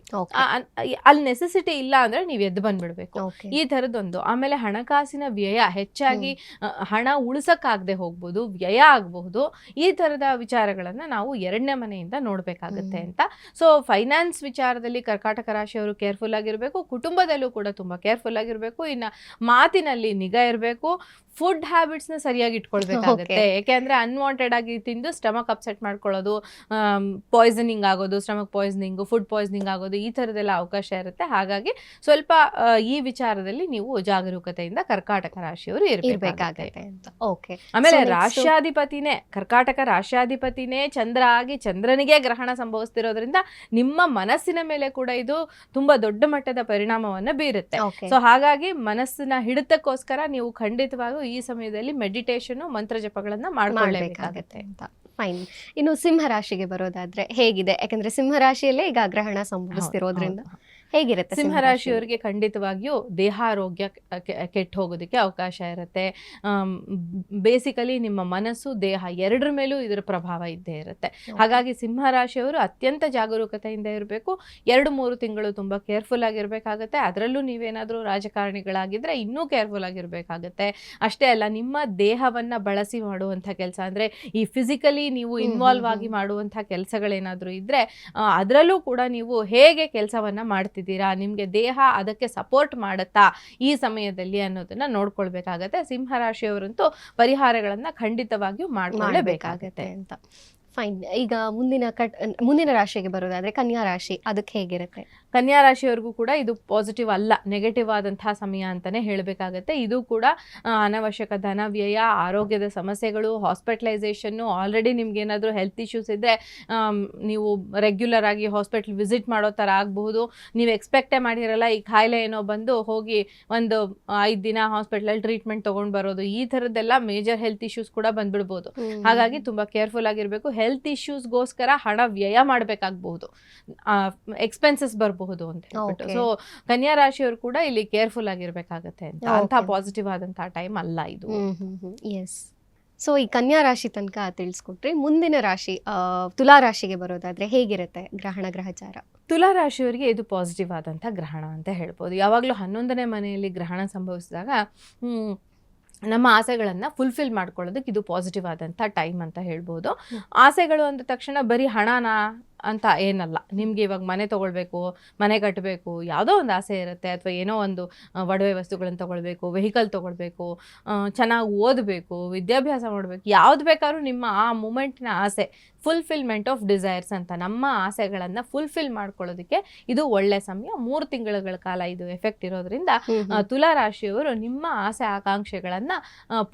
ಅಲ್ಲಿ ನೆಸೆಸಿಟಿ ಇಲ್ಲ ಅಂದ್ರೆ ನೀವು ಎದ್ದು ಬಂದ್ಬಿಡ್ಬೇಕು, ಈ ತರದೊಂದು. ಆಮೇಲೆ ಹಣಕಾಸಿನ ವ್ಯಯ ಹೆಚ್ಚಾಗಿ, ಹಣ ಉಳಿಸಕ್ಕಾಗದೆ ಹೋಗ್ಬೋದು, ವ್ಯಯ ಆಗಬಹುದು. ಈ ತರದ ವಿಚಾರಗಳನ್ನ ನಾವು 2ನೇ ಮನೆಯಿಂದ ನೋಡ್ಬೇಕಾಗತ್ತೆ ಅಂತ. ಸೊ ಫೈನಾನ್ಸ್ ವಿಚಾರದಲ್ಲಿ ಕರ್ಕಾಟಕ ರಾಶಿಯವರು ಕೇರ್ಫುಲ್ ಆಗಿರ್ಬೇಕು. ಕುಟುಂಬದಲ್ಲೂ ಕೂಡ ತುಂಬಾ ಕೇರ್ಫುಲ್ ಆಗಿರ್ಬೇಕು. ಇನ್ನ ಮಾತಿನಲ್ಲಿ ನಿಗಾ ಇರಬೇಕು. ಫುಡ್ ಹ್ಯಾಬಿಟ್ಸ್ ನ ಸರಿಯಾಗಿ ಇಟ್ಕೊಳ್ಬೇಕಾಗತ್ತೆ. ಯಾಕೆಂದ್ರೆ ಅನ್ವಾಂಟೆಡ್ ಆಗಿ ತಿಂದು ಸ್ಟಮಕ್ ಅಪ್ಸೆಟ್ ಮಾಡ್ಕೊಳ್ಳೋದು, ಪಾಯ್ಸನಿಂಗ್ ಆಗೋದು, ಸ್ಟಮಕ್ ಪಾಯ್ಸನಿಂಗ್, ಫುಡ್ ಪಾಯ್ಸನಿಂಗ್ ಆಗೋದು, ಈ ತರದೆಲ್ಲ ಅವಕಾಶ ಇರುತ್ತೆ. ಹಾಗಾಗಿ ಸ್ವಲ್ಪ ಈ ವಿಚಾರದಲ್ಲಿ ನೀವು ಜಾಗರೂಕತೆಯಿಂದ ಕರ್ಕಾಟಕ ರಾಶಿಯವರು ಇರಬೇಕಾಗತ್ತೆ. ಆಮೇಲೆ ರಾಶ್ಯಾಧಿಪತಿನೇ, ಕರ್ಕಾಟಕ ರಾಶ್ಯಾಧಿಪತಿನೇ ಚಂದ್ರ ಆಗಿ ಚಂದ್ರನಿಗೆ ಗ್ರಹಣ ಸಂಭವಿಸ್ತಿರೋದ್ರಿಂದ ನಿಮ್ಮ ಮನಸ್ಸಿನ ಮೇಲೆ ಕೂಡ ಇದು ತುಂಬಾ ದೊಡ್ಡ ಮಟ್ಟದ ಪರಿಣಾಮವನ್ನ ಬೀರುತ್ತೆ. ಸೊ ಹಾಗಾಗಿ ಮನಸ್ಸಿನ ಹಿಡಿತಕ್ಕೋಸ್ಕರ ನೀವು ಖಂಡಿತವಾಗೂ ಈ ಸಮಯದಲ್ಲಿ ಮೆಡಿಟೇಷನ್, ಮಂತ್ರ ಜಪಗಳನ್ನ ಮಾಡ್ಕೊಳ್ಳೇಬೇಕಾಗತ್ತೆ ಅಂತ. ಫೈನ್. ಇನ್ನು ಸಿಂಹ ರಾಶಿಗೆ ಬರೋದಾದ್ರೆ ಹೇಗಿದೆ? ಯಾಕಂದ್ರೆ ಸಿಂಹ ರಾಶಿಯಲ್ಲೇ ಈಗ ಗ್ರಹಣ ಸಂಭವಿಸ್ತಿರೋದ್ರಿಂದ ಹೇಗಿರುತ್ತೆ? ಸಿಂಹರಾಶಿಯವರಿಗೆ ಖಂಡಿತವಾಗಿಯೂ ದೇಹಾರೋಗ್ಯ ಕೆಟ್ಟು ಹೋಗೋದಕ್ಕೆ ಅವಕಾಶ ಇರುತ್ತೆ. ಬೇಸಿಕಲಿ ನಿಮ್ಮ ಮನಸ್ಸು, ದೇಹ ಎರಡರ ಮೇಲೂ ಇದರ ಪ್ರಭಾವ ಇದ್ದೇ ಇರುತ್ತೆ. ಹಾಗಾಗಿ ಸಿಂಹರಾಶಿಯವರು ಅತ್ಯಂತ ಜಾಗರೂಕತೆಯಿಂದ ಇರಬೇಕು. 2-3 ತಿಂಗಳು ತುಂಬಾ ಕೇರ್ಫುಲ್ ಆಗಿರ್ಬೇಕಾಗತ್ತೆ. ಅದರಲ್ಲೂ ನೀವೇನಾದ್ರೂ ರಾಜಕಾರಣಿಗಳಾಗಿದ್ರೆ ಇನ್ನೂ ಕೇರ್ಫುಲ್ ಆಗಿರ್ಬೇಕಾಗತ್ತೆ. ಅಷ್ಟೇ ಅಲ್ಲ, ನಿಮ್ಮ ದೇಹವನ್ನ ಬಳಸಿ ಮಾಡುವಂಥ ಕೆಲಸ, ಅಂದ್ರೆ ಈ ಫಿಸಿಕಲಿ ನೀವು ಇನ್ವಾಲ್ವ್ ಆಗಿ ಮಾಡುವಂಥ ಕೆಲಸಗಳೇನಾದ್ರೂ ಇದ್ರೆ ಅದರಲ್ಲೂ ಕೂಡ ನೀವು ಹೇಗೆ ಕೆಲಸವನ್ನ ಮಾಡ್ತೀರಾ, ನಿಮ್ಗೆ ದೇಹ ಅದಕ್ಕೆ ಸಪೋರ್ಟ್ ಮಾಡುತ್ತಾ ಈ ಸಮಯದಲ್ಲಿ ಅನ್ನೋದನ್ನ ನೋಡ್ಕೊಳ್ಬೇಕಾಗತ್ತೆ. ಸಿಂಹರಾಶಿಯವರಂತೂ ಪರಿಹಾರಗಳನ್ನ ಖಂಡಿತವಾಗಿಯೂ ಮಾಡ್ಕೊಳ್ಳೇಬೇಕಾಗತ್ತೆ ಅಂತ. ಫೈನ್. ಈಗ ಮುಂದಿನ ರಾಶಿಗೆ ಬರೋದಾದ್ರೆ ಕನ್ಯಾ ರಾಶಿ, ಅದಕ್ಕೆ ಹೇಗಿರುತ್ತೆ? ಕನ್ಯಾ ರಾಶಿಯವರೆಗೂ ಕೂಡ ಇದು ಪಾಸಿಟಿವ್ ಅಲ್ಲ, ನೆಗೆಟಿವ್ ಆದಂತಹ ಸಮಯ ಅಂತಾನೆ ಹೇಳಬೇಕಾಗತ್ತೆ. ಇದು ಕೂಡ ಅನವಶ್ಯಕ ಧನ ವ್ಯಯ, ಆರೋಗ್ಯದ ಸಮಸ್ಯೆಗಳು, ಹಾಸ್ಪಿಟಲೈಸೇಷನ್, ಆಲ್ರೆಡಿ ನಿಮ್ಗೆ ಏನಾದರೂ ಹೆಲ್ತ್ ಇಶ್ಯೂಸ್ ಇದ್ರೆ ನೀವು ರೆಗ್ಯುಲರ್ ಆಗಿ ಹಾಸ್ಪಿಟಲ್ ವಿಸಿಟ್ ಮಾಡೋ ಥರ ಆಗಬಹುದು. ನೀವು ಎಕ್ಸ್ಪೆಕ್ಟೇ ಮಾಡಿರಲ್ಲ, ಈ ಕಾಯಿಲೆ ಏನೋ ಬಂದು ಹೋಗಿ ಒಂದು 5 ದಿನ ಹಾಸ್ಪಿಟಲಲ್ಲಿ ಟ್ರೀಟ್ಮೆಂಟ್ ತೊಗೊಂಡು ಬರೋದು, ಈ ಥರದ್ದೆಲ್ಲ ಮೇಜರ್ ಹೆಲ್ತ್ ಇಶ್ಯೂಸ್ ಕೂಡ ಬಂದ್ಬಿಡ್ಬೋದು. ಹಾಗಾಗಿ ತುಂಬ ಕೇರ್ಫುಲ್ ಆಗಿರಬೇಕು. ಹೆಲ್ತ್ ಇಶ್ಯೂಸ್ಗೋಸ್ಕರ ಹಣ ವ್ಯಯ ಮಾಡಬೇಕಾಗಬಹುದು, ಎಕ್ಸ್ಪೆನ್ಸಸ್ ಬರಬಹುದು ಅಂತ ಹೇಳ್ಬಿಟ್ಟು. ಸೊ ಕನ್ಯಾ ರಾಶಿಯವರು ಕೂಡ ಇಲ್ಲಿ ಕೇರ್ಫುಲ್ ಆಗಿರ್ಬೇಕಾಗತ್ತೆ ಅಂತ ಪಾಸಿಟಿವ್ ಆದಂತಹ ಟೈಮ್ ಅಲ್ಲ ಇದು. ಎಸ್. ಸೊ ಈ ಕನ್ಯಾ ರಾಶಿ ತನಕ ತಿಳಿಸ್ಕೊಟ್ರಿ. ಮುಂದಿನ ರಾಶಿ ತುಲಾ ರಾಶಿಗೆ ಬರೋದಾದ್ರೆ ಹೇಗಿರುತ್ತೆ ಗ್ರಹಚಾರ? ತುಲಾ ರಾಶಿಯವರಿಗೆ ಇದು ಪಾಸಿಟಿವ್ ಆದಂಥ ಗ್ರಹಣ ಅಂತ ಹೇಳ್ಬೋದು. ಯಾವಾಗಲೂ 11ನೇ ಮನೆಯಲ್ಲಿ ಗ್ರಹಣ ಸಂಭವಿಸಿದಾಗ ನಮ್ಮ ಆಸೆಗಳನ್ನು ಫುಲ್ಫಿಲ್ ಮಾಡ್ಕೊಳ್ಳೋದಕ್ಕೆ ಇದು ಪಾಸಿಟಿವ್ ಆದಂಥ ಟೈಮ್ ಅಂತ ಹೇಳ್ಬೋದು. ಆಸೆಗಳು ಅಂದ ತಕ್ಷಣ ಬರೀ ಹಣನ ಅಂತ ಏನಲ್ಲ. ನಿಮಗೆ ಇವಾಗ ಮನೆ ತೊಗೊಳ್ಬೇಕು, ಮನೆ ಕಟ್ಟಬೇಕು, ಯಾವುದೋ ಒಂದು ಆಸೆ ಇರುತ್ತೆ, ಅಥವಾ ಏನೋ ಒಂದು ಒಡವೆ ವಸ್ತುಗಳನ್ನು ತೊಗೊಳ್ಬೇಕು, ವೆಹಿಕಲ್ ತೊಗೊಳ್ಬೇಕು, ಚೆನ್ನಾಗಿ ಓದಬೇಕು, ವಿದ್ಯಾಭ್ಯಾಸ ಮಾಡಬೇಕು, ಯಾವ್ದು ಬೇಕಾದ್ರೂ ನಿಮ್ಮ ಆ ಮೂಮೆಂಟ್ನ ಆಸೆ, ಫುಲ್ಫಿಲ್ಮೆಂಟ್ ಆಫ್ ಡಿಸೈರ್ಸ್ ಅಂತ, ನಮ್ಮ ಆಸೆಗಳನ್ನು ಫುಲ್ಫಿಲ್ ಮಾಡ್ಕೊಳ್ಳೋದಕ್ಕೆ ಇದು ಒಳ್ಳೆ ಸಮಯ. 3 ತಿಂಗಳ ಕಾಲ ಇದು ಎಫೆಕ್ಟ್ ಇರೋದ್ರಿಂದ ತುಲಾ ರಾಶಿಯವರು ನಿಮ್ಮ ಆಸೆ ಆಕಾಂಕ್ಷೆಗಳನ್ನ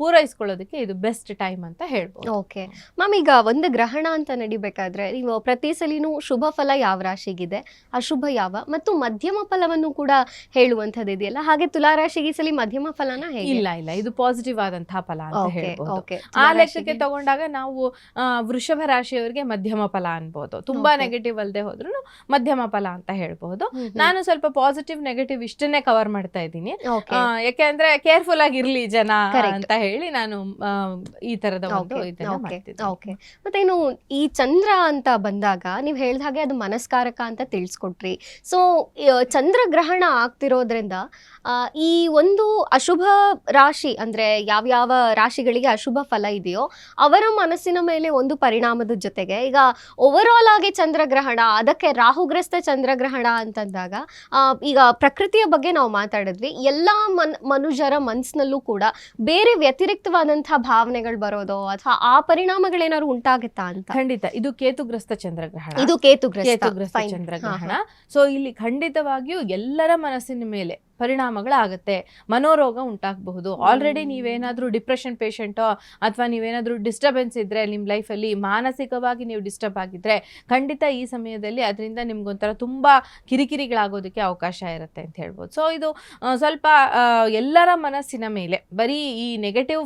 ಪೂರೈಸ್ಕೊಳ್ಳೋದಕ್ಕೆ ಇದು ಬೆಸ್ಟ್ ಟೈಮ್ ಅಂತ ಹೇಳ್ಬೋದು. ಓಕೆ ಮ್ಯಾಮ್, ಈಗ ಒಂದು ಗ್ರಹಣ ಅಂತ ನಡಿಬೇಕಾದ್ರೆ ನೀವು ಪ್ರತಿ ಸಲಿನೂ ಶುಭ ಫಲ ಯಾವ ರಾಶಿಗಿದೆ, ಅಶುಭ ಯಾವ, ಮತ್ತು ಮಧ್ಯಮ ಫಲವನ್ನು ಕೂಡ ಹೇಳುವಂಥದ್ದು ಇದೆಯಲ್ಲ, ಹಾಗೆ ತುಲಾ ರಾಶಿಗೆ ಈ ಸಲ ಮಧ್ಯಮ ಫಲನ ಹೇಗೆ? ಇಲ್ಲ, ಇದು ಪಾಸಿಟಿವ್ ಆದಂತಹ ಫಲ ಅಂತ ಹೇಳ್ಬೋದು. ಆ ಲೆಕ್ಕಕ್ಕೆ ತಗೊಂಡಾಗ ನಾವು ವೃಷಭ ರಾಶಿಯವರಿಗೆ ಮಧ್ಯಮ ಫಲ ಅನ್ಬೋದು. ತುಂಬಾ ನೆಗೆಟಿವ್ ಅಲ್ಲದೆ ಹೋದ್ರು ಮಧ್ಯಮ ಫಲ ಅಂತ ಹೇಳ್ಬಹುದು. ನಾನು ಸ್ವಲ್ಪ ಪಾಸಿಟಿವ್ ನೆಗೆಟಿವ್ ಇಷ್ಟನ್ನೇ ಕವರ್ ಮಾಡ್ತಾ ಇದ್ದೀನಿ, ಯಾಕೆಂದ್ರೆ ಕೇರ್ಫುಲ್ ಆಗಿರ್ಲಿ ಜನ ಅಂತ ಹೇಳಿ ನಾನು ಈ ತರದ ಒಂದು ಇದನ್ನ ಮಾಡ್ತಿದ್ದೆ. ಓಕೆ, ಮತ್ತೇನು ಈ ಚಂದ್ರ ಅಂತ ಬಂದಾಗ ನೀವು ಹೇಳಿದ ಹಾಗೆ ಅದು ಮನಸ್ಕಾರಕ ಅಂತ ತಿಳಿಸ್ಕೊಟ್ರಿ. ಸೊ ಚಂದ್ರಗ್ರಹಣ ಆಗ್ತಿರೋದ್ರಿಂದ ಈ ಒಂದು ಅಶುಭ ರಾಶಿ, ಅಂದ್ರೆ ಯಾವ್ಯಾವ ರಾಶಿಗಳಿಗೆ ಅಶುಭ ಫಲ ಇದೆಯೋ ಅವರ ಮನಸ್ಸಿನ ಮೇಲೆ ಒಂದು ಪರಿಣಾಮದ ಜೊತೆಗೆ ಈಗ ಓವರ್ ಆಲ್ ಆಗಿ ಚಂದ್ರಗ್ರಹಣ, ಅದಕ್ಕೆ ರಾಹುಗ್ರಸ್ತ ಚಂದ್ರಗ್ರಹಣ ಅಂತಂದಾಗ ಈಗ ಪ್ರಕೃತಿಯ ಬಗ್ಗೆ ನಾವು ಮಾತಾಡಿದ್ವಿ, ಎಲ್ಲಾ ಮನುಷ್ಯರ ಮನಸ್ಸಿನಲ್ಲೂ ಕೂಡ ಬೇರೆ ವ್ಯತಿರಿಕ್ತವಾದಂತಹ ಭಾವನೆಗಳು ಬರೋದು ಅಥವಾ ಆ ಪರಿಣಾಮಗಳೇನಾದ್ರು ಉಂಟಾಗುತ್ತಾ ಅಂತ? ಖಂಡಿತ, ಇದು ಕೇತುಗ್ರಸ್ತ ಚಂದ್ರಗ್ರಹಣ. ಇದು ಕೇತುಗ್ರಸ್ತ ಚಂದ್ರಗ್ರಹಣ. ಸೊ ಇಲ್ಲಿ ಖಂಡಿತವಾಗಿಯೂ ಎಲ್ಲರ ಮನಸ್ಸಿನ ಮೇಲೆ ಪರಿಣಾಮಗಳಾಗುತ್ತೆ. ಮನೋರೋಗ ಉಂಟಾಗಬಹುದು. ಆಲ್ರೆಡಿ ನೀವೇನಾದ್ರೂ ಡಿಪ್ರೆಷನ್ ಪೇಷಂಟೋ ಅಥವಾ ನೀವೇನಾದ್ರೂ ಡಿಸ್ಟರ್ಬೆನ್ಸ್ ಇದ್ರೆ ನಿಮ್ಮ ಲೈಫಲ್ಲಿ ಮಾನಸಿಕವಾಗಿ ನೀವು ಡಿಸ್ಟರ್ಬ್ ಆಗಿದ್ರೆ ಖಂಡಿತ ಈ ಸಮಯದಲ್ಲಿ ಅದರಿಂದ ನಿಮ್ಗೊಂಥರ ತುಂಬಾ ಕಿರಿಕಿರಿಗಳಾಗೋದಕ್ಕೆ ಅವಕಾಶ ಇರುತ್ತೆ ಅಂತ ಹೇಳ್ಬೋದು. ಸೊ ಇದು ಸ್ವಲ್ಪ ಎಲ್ಲರ ಮನಸ್ಸಿನ ಮೇಲೆ ಬರೀ ಈ ನೆಗೆಟಿವ್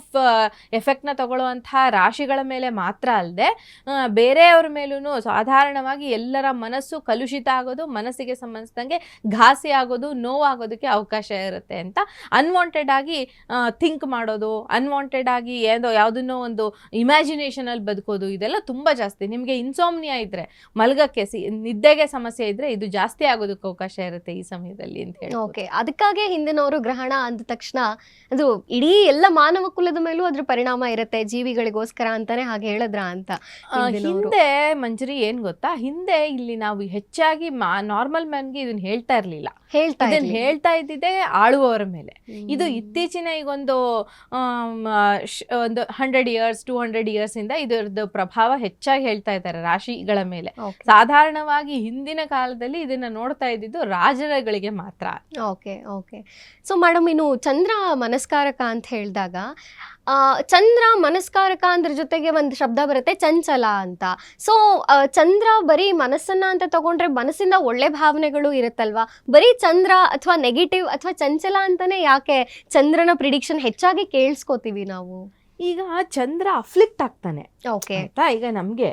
ಎಫೆಕ್ಟ್ನ ತಗೊಳ್ಳುವಂತಹ ರಾಶಿಗಳ ಮೇಲೆ ಮಾತ್ರ ಅಲ್ಲದೆ ಬೇರೆಯವ್ರ ಮೇಲೂ ಸಾಧಾರಣವಾಗಿ ಎಲ್ಲರ ಮನಸ್ಸು ಕಲುಷಿತ ಆಗೋದು, ಮನಸ್ಸಿಗೆ ಸಂಬಂಧಿಸಿದಂಗೆ ಘಾಸಿ ಆಗೋದು, ನೋವಾಗೋದಕ್ಕೆ ಅವಕಾಶ ಇರುತ್ತೆ ಅಂತ ಅನ್ವಾಂಟೆಡ್ ಆಗಿ ಥಿಂಕ್ ಮಾಡೋದು, ಅನ್ವಾಂಟೆಡ್ ಆಗಿ ಯಾವುದನ್ನೋ ಒಂದು ಇಮ್ಯಾಜಿನೇಷನ್ ಅಲ್ಲಿ ಬದುಕೋದು, ಇದೆಲ್ಲ ತುಂಬಾ ಜಾಸ್ತಿ. ನಿಮಗೆ ಇನ್ಸೋಮ್ನಿಯಾ ಇದ್ರೆ, ಮಲಗಕ್ಕೆ ನಿದ್ದೆಗೆ ಸಮಸ್ಯೆ ಇದ್ರೆ ಇದು ಜಾಸ್ತಿ ಆಗೋದಕ್ಕೆ ಅವಕಾಶ ಇರುತ್ತೆ ಈ ಸಮಯದಲ್ಲಿ ಅಂತ ಹೇಳಿ. ಓಕೆ, ಅದಕ್ಕಾಗೆ ಹಿಂದಿನವರು ಗ್ರಹಣ ಅಂದ ತಕ್ಷಣ ಅದು ಇಡೀ ಎಲ್ಲ ಮಾನವ ಕುಲದ ಮೇಲೂ ಅದ್ರ ಪರಿಣಾಮ ಇರುತ್ತೆ, ಜೀವಿಗಳಿಗೋಸ್ಕರ ಅಂತಾನೆ ಹಾಗೆ ಹೇಳಿದ್ರ ಅಂತ. ಹಿಂದೆ ಮಂಜರಿ ಏನ್ ಗೊತ್ತಾ, ಹಿಂದೆ ಇಲ್ಲಿ ನಾವು ಹೆಚ್ಚಾಗಿ ನಾರ್ಮಲ್ ಮ್ಯಾನ್ಗೆ ಇದನ್ನ ಹೇಳ್ತಾ ಇರ್ಲಿಲ್ಲ, ಹೇಳ್ತಾ ಇದ್ದಿದ್ದೆ ಆಳುವವರ ಮೇಲೆ. ಇದು ಇತ್ತೀಚಿನ ಈಗೊಂದು 100 years 200 years ಇಂದ ಇದರದ್ದು ಪ್ರಭಾವ ಹೆಚ್ಚಾಗಿ ಹೇಳ್ತಾ ಇದ್ದಾರೆ ರಾಶಿಗಳ ಮೇಲೆ. ಸಾಧಾರಣವಾಗಿ ಹಿಂದಿನ ಕಾಲದಲ್ಲಿ ಇದನ್ನ ನೋಡ್ತಾ ಇದ್ದಿದ್ದು ರಾಜರುಗಳಿಗೆ ಮಾತ್ರ. Okay okay. ಸೊ ಮೇಡಮ್, ಇನ್ನು ಚಂದ್ರ ಮನಸ್ಕಾರಕ ಅಂತ ಹೇಳಿದಾಗ ಚಂದ್ರ ಮನಸ್ಕಾರಕ ಅಂದ್ರ ಜೊತೆಗೆ ಒಂದು ಶಬ್ದ ಬರುತ್ತೆ ಚಂಚಲ ಅಂತ. ಸೊ ಚಂದ್ರ ಬರೀ ಮನಸ್ಸನ್ನ ಅಂತ ತಗೊಂಡ್ರೆ ಮನಸ್ಸಿಂದ ಒಳ್ಳೆ ಭಾವನೆಗಳು ಇರುತ್ತಲ್ವಾ? ಬರೀ ಚಂದ್ರ ಅಥವಾ ನೆಗೆಟಿವ್ ಅಥವಾ ಚಂಚಲ ಅಂತಾನೆ ಯಾಕೆ ಚಂದ್ರನ ಪ್ರಿಡಿಕ್ಷನ್ ಹೆಚ್ಚಾಗಿ ಕೇಳಿಸ್ಕೋತೀವಿ ನಾವು? ಈಗ ಚಂದ್ರ ಅಫ್ಲಿಕ್ಟ್ ಆಗ್ತಾನೆ. ಓಕೆ, ಈಗ ನಮ್ಗೆ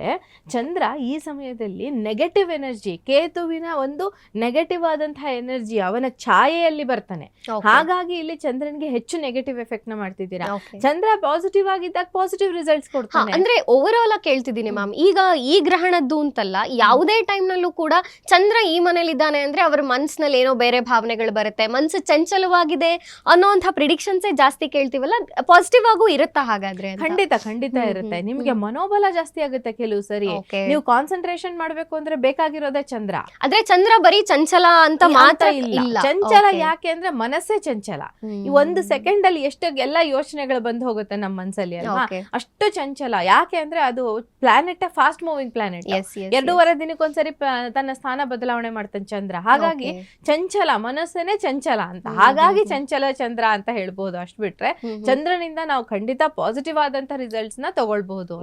ಚಂದ್ರ ಈ ಸಮಯದಲ್ಲಿ ನೆಗೆಟಿವ್ ಎನರ್ಜಿ, ಕೇತುವಿನ ಒಂದು ನೆಗೆಟಿವ್ ಆದಂತಹ ಎನರ್ಜಿ ಅವನ ಛಾಯೆಯಲ್ಲಿ ಬರ್ತಾನೆ. ಹಾಗಾಗಿ ಇಲ್ಲಿ ಚಂದ್ರನ್ಗೆ ಹೆಚ್ಚು ನೆಗೆಟಿವ್ ಎಫೆಕ್ಟ್ ನ ಮಾಡ್ತಿದ್ದೀರಾ. ಚಂದ್ರ ಪಾಸಿಟಿವ್ ಆಗಿದ್ದಾಗ ಪಾಸಿಟಿವ್ ರಿಸಲ್ಟ್ಸ್ ಕೊಡ್ತಾನೆ. ಅಂದ್ರೆ ಓವರ್ ಆಲ್ ಕೇಳ್ತಿದ್ದೀನಿ ಮ್ಯಾಮ್, ಈಗ ಈ ಗ್ರಹಣದ್ದು ಅಂತಲ್ಲ, ಯಾವುದೇ ಟೈಮ್ ನಲ್ಲೂ ಕೂಡ ಚಂದ್ರ ಈ ಮನೇಲಿ ಇದ್ದಾನೆ ಅಂದ್ರೆ ಅವ್ರ ಮನ್ಸಿನಲ್ಲಿ ಏನೋ ಬೇರೆ ಭಾವನೆಗಳು ಬರುತ್ತೆ, ಮನ್ಸು ಚಂಚಲವಾಗಿದೆ ಅನ್ನೋಂಥ ಪ್ರಿಡಿಕ್ಷನ್ಸೇ ಜಾಸ್ತಿ ಕೇಳ್ತೀವಲ್ಲ, ಪಾಸಿಟಿವ್ ಆಗೂ ಇರುತ್ತಾ ಹಾಗಾದ್ರೆ? ಖಂಡಿತ ಇರುತ್ತೆ. ನಿಮ್ಗೆ ಮನೋಬಲ ಜಾಸ್ತಿ ಆಗುತ್ತೆ ಕೆಲವು ಸರಿ. ನೀವು ಕಾನ್ಸಂಟ್ರೇಷನ್ ಮಾಡ್ಬೇಕು ಅಂದ್ರೆ ಬೇಕಾಗಿರೋದೇ ಚಂದ್ರ. ಆದ್ರೆ ಚಂದ್ರ ಬರೀ ಚಂಚಲ ಅಂತ ಮಾತ್ರ ಇಲ್ಲ. ಚಂಚಲ ಯಾಕೆ ಅಂದ್ರೆ ಮನಸ್ಸೇ ಚಂಚಲ. ಈ 1 ಸೆಕೆಂಡ್ ಅಲ್ಲಿ ಎಷ್ಟು ಎಲ್ಲ ಯೋಚನೆಗಳು ಬಂದು ಹೋಗುತ್ತೆ ನಮ್ಮ ಮನಸ್ಸಲ್ಲಿ ಅಲ್ವಾ, ಅಷ್ಟು ಚಂಚಲ. ಯಾಕೆ ಅಂದ್ರೆ ಅದು ಪ್ಲಾನೆಟ್ ಫಾಸ್ಟ್ ಮೂವಿಂಗ್ ಪ್ಲಾನೆಟ್. 2.5 ದಿನಕ್ಕೊಂದ್ಸರಿ ತನ್ನ ಸ್ಥಾನ ಬದಲಾವಣೆ ಮಾಡ್ತಾನೆ ಚಂದ್ರ. ಹಾಗಾಗಿ ಚಂಚಲ, ಮನಸ್ಸೇನೆ ಚಂಚಲ ಅಂತ. ಹಾಗಾಗಿ ಚಂಚಲ ಚಂದ್ರ ಅಂತ ಹೇಳ್ಬಹುದು. ಅಷ್ಟು ಬಿಟ್ರೆ ಚಂದ್ರನಿಂದ ನಾವು ಖಂಡಿತ ಪಾಸಿಟಿವ್ ಆದಂತ ರಿಸಲ್ಟ್ಸ್ ನ ತಗೊಳ್ಬಹುದು.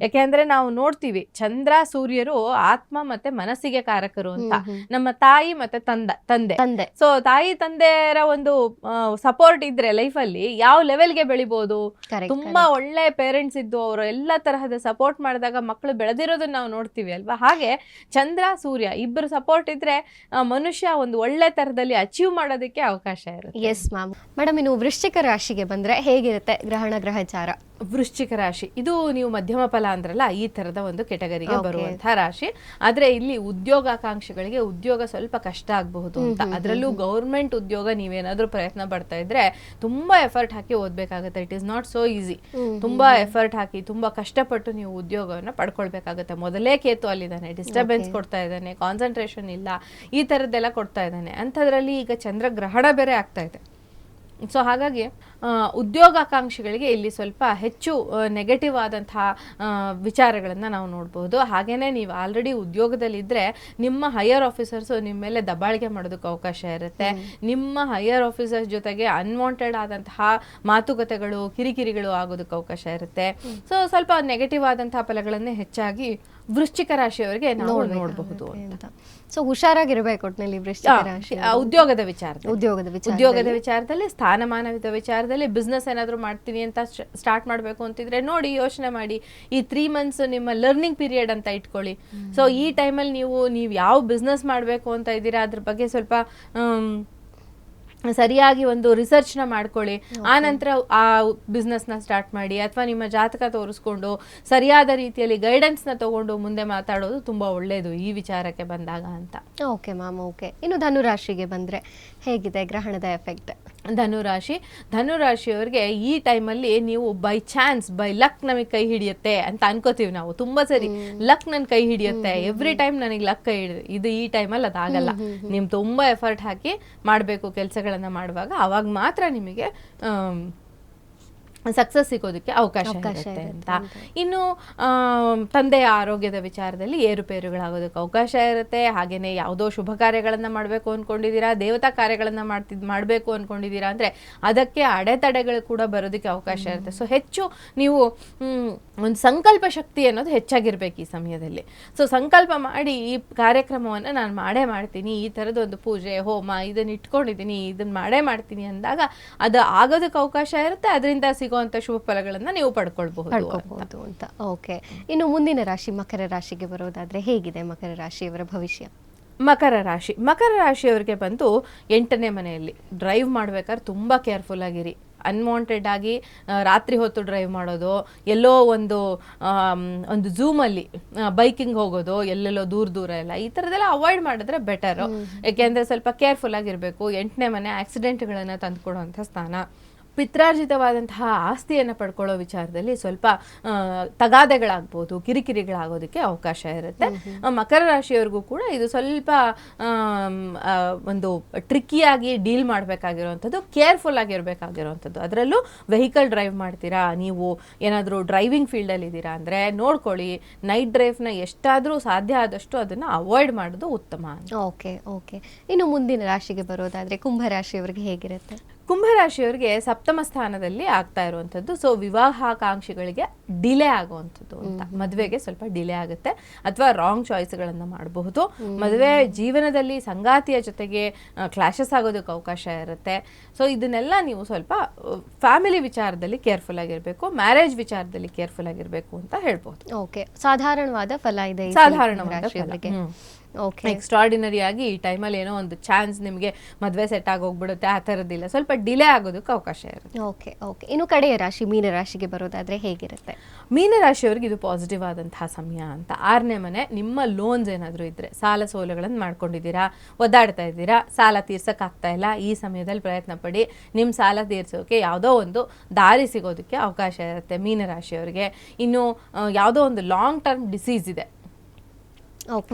ಯಾಕೆಂದ್ರೆ ನಾವು ನೋಡ್ತೀವಿ ಚಂದ್ರ ಸೂರ್ಯರು ಆತ್ಮ ಮತ್ತೆ ಮನಸ್ಸಿಗೆ ಕಾರಕರು ಅಂತ. ನಮ್ಮ ತಾಯಿ ಮತ್ತೆ ತಂದೆ. ಸೊ ತಾಯಿ ತಂದೆಯರ ಒಂದು ಸಪೋರ್ಟ್ ಇದ್ರೆ ಲೈಫ್ ಅಲ್ಲಿ ಯಾವ ಲೆವೆಲ್ಗೆ ಬೆಳಿಬಹುದು. ತುಂಬಾ ಒಳ್ಳೆ ಪೇರೆಂಟ್ಸ್ ಇದ್ದು ಅವರು ಎಲ್ಲಾ ತರಹದ ಸಪೋರ್ಟ್ ಮಾಡಿದಾಗ ಮಕ್ಕಳು ಬೆಳೆದಿರೋದನ್ನ ನಾವು ನೋಡ್ತೀವಿ ಅಲ್ವಾ. ಹಾಗೆ ಚಂದ್ರ ಸೂರ್ಯ ಇಬ್ಬರು ಸಪೋರ್ಟ್ ಇದ್ರೆ ಮನುಷ್ಯ ಒಂದು ಒಳ್ಳೆ ತರದಲ್ಲಿ ಅಚೀವ್ ಮಾಡೋದಕ್ಕೆ ಅವಕಾಶ ಇರುತ್ತೆ. Yes ma'am. ಮೇಡಮ್, ಇನ್ನು ವೃಶ್ಚಿಕ ರಾಶಿಗೆ ಬಂದ್ರೆ ಹೇಗಿರುತ್ತೆ ಗ್ರಹಣ ಗ್ರಹಚಾರ? ವೃಶ್ಚಿಕ ರಾಶಿ ಇದು ನೀವು ಮಧ್ಯಮ ಫಲ ಅಂದ್ರಲ್ಲ, ಈ ತರದ ಒಂದು ಕೆಟಗರಿಗೆ ಬರುವಂತಹ ರಾಶಿ. ಆದ್ರೆ ಇಲ್ಲಿ ಉದ್ಯೋಗಾಕಾಂಕ್ಷಿಗಳಿಗೆ ಉದ್ಯೋಗ ಸ್ವಲ್ಪ ಕಷ್ಟ ಆಗಬಹುದು ಅಂತ. ಅದರಲ್ಲೂ ಗೌರ್ಮೆಂಟ್ ಉದ್ಯೋಗ ನೀವೇನಾದ್ರೂ ಪ್ರಯತ್ನ ಪಡ್ತಾ ಇದ್ರೆ ತುಂಬಾ ಎಫರ್ಟ್ ಹಾಕಿ ಓದ್ಬೇಕಾಗುತ್ತೆ. It is not so easy. ತುಂಬಾ ಎಫರ್ಟ್ ಹಾಕಿ ತುಂಬಾ ಕಷ್ಟಪಟ್ಟು ನೀವು ಉದ್ಯೋಗವನ್ನ ಪಡ್ಕೊಳ್ಬೇಕಾಗುತ್ತೆ. ಮೊದಲೇ ಕೇತು ಅಲ್ಲಿದ್ದಾನೆ, ಡಿಸ್ಟರ್ಬೆನ್ಸ್ ಕೊಡ್ತಾ ಇದ್ದಾನೆ, ಕಾನ್ಸಂಟ್ರೇಷನ್ ಇಲ್ಲ, ಈ ತರದ್ದೆಲ್ಲ ಕೊಡ್ತಾ ಇದ್ದಾನೆ. ಅಂಥದ್ರಲ್ಲಿ ಈಗ ಚಂದ್ರ ಗ್ರಹಣ ಬೇರೆ ಆಗ್ತಾ ಇದೆ. ಸೊ ಹಾಗಾಗಿ ಉದ್ಯೋಗಾಕಾಂಕ್ಷಿಗಳಿಗೆ ಇಲ್ಲಿ ಸ್ವಲ್ಪ ಹೆಚ್ಚು ನೆಗೆಟಿವ್ ಆದಂತಹ ವಿಚಾರಗಳನ್ನು ನಾವು ನೋಡ್ಬೋದು. ಹಾಗೇನೆ ನೀವು ಆಲ್ರೆಡಿ ಉದ್ಯೋಗದಲ್ಲಿದ್ದರೆ ನಿಮ್ಮ ಹೈಯರ್ ಆಫೀಸರ್ಸು ನಿಮ್ಮ ಮೇಲೆ ದಬ್ಬಾಳಿಕೆ ಮಾಡೋದಕ್ಕೆ ಅವಕಾಶ ಇರುತ್ತೆ. ನಿಮ್ಮ ಹೈಯರ್ ಆಫೀಸರ್ಸ್ ಜೊತೆಗೆ ಅನ್ವಾಂಟೆಡ್ ಆದಂತಹ ಮಾತುಕತೆಗಳು, ಕಿರಿಕಿರಿಗಳು ಆಗೋದಕ್ಕೆ ಅವಕಾಶ ಇರುತ್ತೆ. ಸೊ ಸ್ವಲ್ಪ ನೆಗೆಟಿವ್ ಆದಂತಹ ಫಲಗಳನ್ನೇ ಹೆಚ್ಚಾಗಿ ವೃಶ್ಚಿಕ ರಾಶಿಯವರಿಗೆ ನಾವು ನೋಡಬಹುದು ಅಂತ. ಸೊ ಹುಷಾರಾಗಿರ್ಬೇಕು ಒಟ್ಟಿನಲ್ಲಿ ವೃಶ್ಚಿಕ ರಾಶಿ. ಉದ್ಯೋಗದ ವಿಚಾರದಲ್ಲಿ, ಸ್ಥಾನಮಾನದ ವಿಚಾರದಲ್ಲಿ, ಬಿಸ್ನೆಸ್ ಏನಾದ್ರು ಮಾಡ್ತೀನಿ ಅಂತ ಸ್ಟಾರ್ಟ್ ಮಾಡ್ಬೇಕು ಅಂತಿದ್ರೆ ನೋಡಿ, ಯೋಚನೆ ಮಾಡಿ. ಈ 3 months ನಿಮ್ಮ ಲರ್ನಿಂಗ್ ಪೀರಿಯಡ್ ಅಂತ ಇಟ್ಕೊಳ್ಳಿ. ಸೊ ಈ ಟೈಮಲ್ಲಿ ನೀವು ಯಾವ ಬಿಸ್ನೆಸ್ ಮಾಡಬೇಕು ಅಂತ ಇದ್ದೀರಾ ಅದ್ರ ಬಗ್ಗೆ ಸ್ವಲ್ಪ ಸರಿಯಾಗಿ ಒಂದು ರಿಸರ್ಚ್ ನ ಮಾಡ್ಕೊಳ್ಳಿ. ಆ ನಂತರ ಆ ಬಿಸ್ನೆಸ್ ನ ಸ್ಟಾರ್ಟ್ ಮಾಡಿ, ಅಥವಾ ನಿಮ್ಮ ಜಾತಕ ತೋರಿಸ್ಕೊಂಡು ಸರಿಯಾದ ರೀತಿಯಲ್ಲಿ ಗೈಡೆನ್ಸ್ ನ ತಗೊಂಡು ಮುಂದೆ ಮಾತಾಡೋದು ತುಂಬಾ ಒಳ್ಳೇದು ಈ ವಿಚಾರಕ್ಕೆ ಬಂದಾಗ ಅಂತ. Okay ma'am. ಓಕೆ, ಇನ್ನು ಧನುರಾಶಿಗೆ ಬಂದ್ರೆ ಹೇಗಿದೆ ಗ್ರಹಣದ ಎಫೆಕ್ಟ್? ಧನುರಾಶಿಯವರಿಗೆ ಈ ಟೈಮಲ್ಲಿ ನೀವು ಬೈ ಚಾನ್ಸ್, ಬೈ ಲಕ್ ನಮಗೆ ಕೈ ಹಿಡಿಯುತ್ತೆ ಅಂತ ಅನ್ಕೋತೀವಿ ನಾವು. ತುಂಬಾ ಸರಿ ಲಕ್ ನನ್ ಕೈ ಹಿಡಿಯುತ್ತೆ, ಎವ್ರಿ ಟೈಮ್ ನನಗೆ ಲಕ್ ಕೈ ಹಿಡಿದು, ಇದು ಈ ಟೈಮಲ್ಲಿ ಅದಾಗಲ್ಲ. ನೀವು ತುಂಬಾ ಎಫರ್ಟ್ ಹಾಕಿ ಮಾಡಬೇಕು ಕೆಲಸಗಳನ್ನ ಮಾಡುವಾಗ, ಅವಾಗ ಮಾತ್ರ ನಿಮಗೆ ಸಕ್ಸಸ್ ಸಿಗೋದಕ್ಕೆ ಅವಕಾಶ ಇರುತ್ತೆ ಅಂತ. ಇನ್ನು ತಂದೆಯ ಆರೋಗ್ಯದ ವಿಚಾರದಲ್ಲಿ ಏರುಪೇರುಗಳಾಗೋದಕ್ಕೆ ಅವಕಾಶ ಇರುತ್ತೆ. ಹಾಗೇನೆ ಯಾವುದೋ ಶುಭ ಕಾರ್ಯಗಳನ್ನು ಮಾಡಬೇಕು ಅಂದ್ಕೊಂಡಿದ್ದೀರಾ, ದೇವತಾ ಕಾರ್ಯಗಳನ್ನು ಮಾಡಬೇಕು ಅಂದ್ಕೊಂಡಿದ್ದೀರಾ ಅಂದರೆ ಅದಕ್ಕೆ ಅಡೆತಡೆಗಳು ಕೂಡ ಬರೋದಕ್ಕೆ ಅವಕಾಶ ಇರುತ್ತೆ. ಸೊ ಹೆಚ್ಚು ನೀವು ಒಂದು ಸಂಕಲ್ಪ ಶಕ್ತಿ ಅನ್ನೋದು ಹೆಚ್ಚಾಗಿರ್ಬೇಕು ಈ ಸಮಯದಲ್ಲಿ. ಸೊ ಸಂಕಲ್ಪ ಮಾಡಿ ಈ ಕಾರ್ಯಕ್ರಮವನ್ನು ನಾನು ಮಾಡೇ ಮಾಡ್ತೀನಿ, ಈ ಥರದ ಒಂದು ಪೂಜೆ ಹೋಮ ಇದನ್ನು ಇಟ್ಕೊಂಡಿದ್ದೀನಿ, ಇದನ್ನು ಮಾಡೇ ಮಾಡ್ತೀನಿ ಅಂದಾಗ ಅದು ಆಗೋದಕ್ಕೆ ಅವಕಾಶ ಇರುತ್ತೆ. ಅದರಿಂದ ಸಿಗುವಂಥ ಶುಭ ಫಲಗಳನ್ನು ನೀವು ಪಡ್ಕೊಳ್ಬಹುದು ಅಂತ. ಓಕೆ, ಇನ್ನು ಮುಂದಿನ ರಾಶಿ ಮಕರ ರಾಶಿಗೆ ಬರೋದಾದ್ರೆ ಹೇಗಿದೆ ಮಕರ ರಾಶಿಯವರ ಭವಿಷ್ಯ? ಮಕರ ರಾಶಿಯವರಿಗೆ ಬಂದು 8ನೇ ಮನೆಯಲ್ಲಿ ಡ್ರೈವ್ ಮಾಡ್ಬೇಕಾದ್ರೆ ತುಂಬ ಕೇರ್ಫುಲ್ ಆಗಿರಿ. ಅನ್ವಾಂಟೆಡ್ ಆಗಿ ರಾತ್ರಿ ಹೊತ್ತು ಡ್ರೈವ್ ಮಾಡೋದು, ಎಲ್ಲೋ ಒಂದು ಝೂಮಲ್ಲಿ ಬೈಕಿಂಗ್ ಹೋಗೋದು, ಎಲ್ಲೆಲ್ಲೋ ದೂರ ಎಲ್ಲ ಈ ಥರದ್ದೆಲ್ಲ ಅವಾಯ್ಡ್ ಮಾಡಿದ್ರೆ ಬೆಟರು. ಯಾಕೆಂದರೆ ಸ್ವಲ್ಪ ಕೇರ್ಫುಲ್ ಆಗಿರಬೇಕು. 8ನೇ ಮನೆ ಆಕ್ಸಿಡೆಂಟ್ಗಳನ್ನು ತಂದುಕೊಡುವಂಥ ಸ್ಥಾನ. ಪಿತ್ರಾರ್ಜಿತವಾದಂತಹ ಆಸ್ತಿಯನ್ನು ಪಡ್ಕೊಳ್ಳೋ ವಿಚಾರದಲ್ಲಿ ಸ್ವಲ್ಪ ತಗಾದೆಗಳಾಗ್ಬೋದು, ಕಿರಿಕಿರಿಗಳಾಗೋದಕ್ಕೆ ಅವಕಾಶ ಇರುತ್ತೆ. ಮಕರ ರಾಶಿಯವರಿಗೂ ಕೂಡ ಇದು ಸ್ವಲ್ಪ ಒಂದು ಟ್ರಿಕ್ಕಿಯಾಗಿ ಡೀಲ್ ಮಾಡಬೇಕಾಗಿರುವಂಥದ್ದು, ಕೇರ್ಫುಲ್ ಆಗಿರಬೇಕಾಗಿರುವಂಥದ್ದು. ಅದರಲ್ಲೂ ವೆಹಿಕಲ್ ಡ್ರೈವ್ ಮಾಡ್ತೀರಾ, ನೀವು ಏನಾದರೂ ಡ್ರೈವಿಂಗ್ ಫೀಲ್ಡಲ್ಲಿ ಇದ್ದೀರಾ ಅಂದರೆ ನೋಡ್ಕೊಳ್ಳಿ, ನೈಟ್ ಡ್ರೈವ್ನ ಎಷ್ಟಾದರೂ ಸಾಧ್ಯ ಆದಷ್ಟು ಅದನ್ನು ಅವಾಯ್ಡ್ ಮಾಡೋದು ಉತ್ತಮ. ಓಕೆ ಓಕೆ, ಇನ್ನು ಮುಂದಿನ ರಾಶಿಗೆ ಬರೋದಾದರೆ ಕುಂಭರಾಶಿಯವರಿಗೆ ಹೇಗಿರುತ್ತೆ? ಕುಂಭರಾಶಿಯವರಿಗೆ 7ಮ ಸ್ಥಾನದಲ್ಲಿ ಆಗ್ತಾ ಇರುವಂಥದ್ದು. ಸೊ ವಿವಾಹಾಕಾಂಕ್ಷಿಗಳಿಗೆ ಡಿಲೇ ಆಗುವಂಥದ್ದು ಅಂತ, ಮದುವೆಗೆ ಸ್ವಲ್ಪ ಡಿಲೇ ಆಗುತ್ತೆ ಅಥವಾ ರಾಂಗ್ ಚಾಯ್ಸ್ಗಳನ್ನು ಮಾಡಬಹುದು. ಮದುವೆ ಜೀವನದಲ್ಲಿ ಸಂಗಾತಿಯ ಜೊತೆಗೆ ಕ್ಲಾಶಸ್ ಆಗೋದಕ್ಕೆ ಅವಕಾಶ ಇರುತ್ತೆ. ಸೊ ಇದನ್ನೆಲ್ಲ ನೀವು ಸ್ವಲ್ಪ ಫ್ಯಾಮಿಲಿ ವಿಚಾರದಲ್ಲಿ ಕೇರ್ಫುಲ್ ಆಗಿರಬೇಕು, ಮ್ಯಾರೇಜ್ ವಿಚಾರದಲ್ಲಿ ಕೇರ್ಫುಲ್ ಆಗಿರಬೇಕು ಅಂತ ಹೇಳ್ಬೋದು. ಓಕೆ, ಸಾಧಾರಣವಾದ ಫಲ ಇದೆ ಸಾಧಾರಣವಾದ ಫಲ. ಎಕ್ಸ್ಟ್ರಾರ್ಡಿನರಿ ಆಗಿ ಈ ಟೈಮಲ್ಲಿ ಏನೋ ಒಂದು ಚಾನ್ಸ್ ನಿಮಗೆ ಮದುವೆ ಸೆಟ್ ಆಗೋಗ್ಬಿಡುತ್ತೆ, ಆ ಥರದ್ದಿಲ್ಲ, ಸ್ವಲ್ಪ ಡಿಲೇ ಆಗೋದಕ್ಕೆ ಅವಕಾಶ ಇರುತ್ತೆ. ಓಕೆ ಓಕೆ, ಇನ್ನು ಕಡೆಯ ರಾಶಿ ಮೀನರಾಶಿಗೆ ಬರೋದಾದ್ರೆ ಹೇಗಿರುತ್ತೆ? ಮೀನರಾಶಿಯವರಿಗೆ ಇದು ಪಾಸಿಟಿವ್ ಆದಂತಹ ಸಮಯ ಅಂತ. 6ನೇ ಮನೆ, ನಿಮ್ಮ ಲೋನ್ಸ್ ಏನಾದರೂ ಇದ್ದರೆ, ಸಾಲ ಸೋಲುಗಳನ್ನು ಮಾಡ್ಕೊಂಡಿದ್ದೀರಾ, ಒದ್ದಾಡ್ತಾ ಇದ್ದೀರಾ, ಸಾಲ ತೀರ್ಸೋಕ್ಕಾಗ್ತಾ ಇಲ್ಲ, ಈ ಸಮಯದಲ್ಲಿ ಪ್ರಯತ್ನ ಪಡಿ, ನಿಮ್ಮ ಸಾಲ ತೀರ್ಸೋಕೆ ಯಾವುದೋ ಒಂದು ದಾರಿ ಸಿಗೋದಕ್ಕೆ ಅವಕಾಶ ಇರುತ್ತೆ ಮೀನರಾಶಿಯವರಿಗೆ. ಇನ್ನು ಯಾವುದೋ ಒಂದು ಲಾಂಗ್ ಟರ್ಮ್ ಡಿಸೀಸ್ ಇದೆ,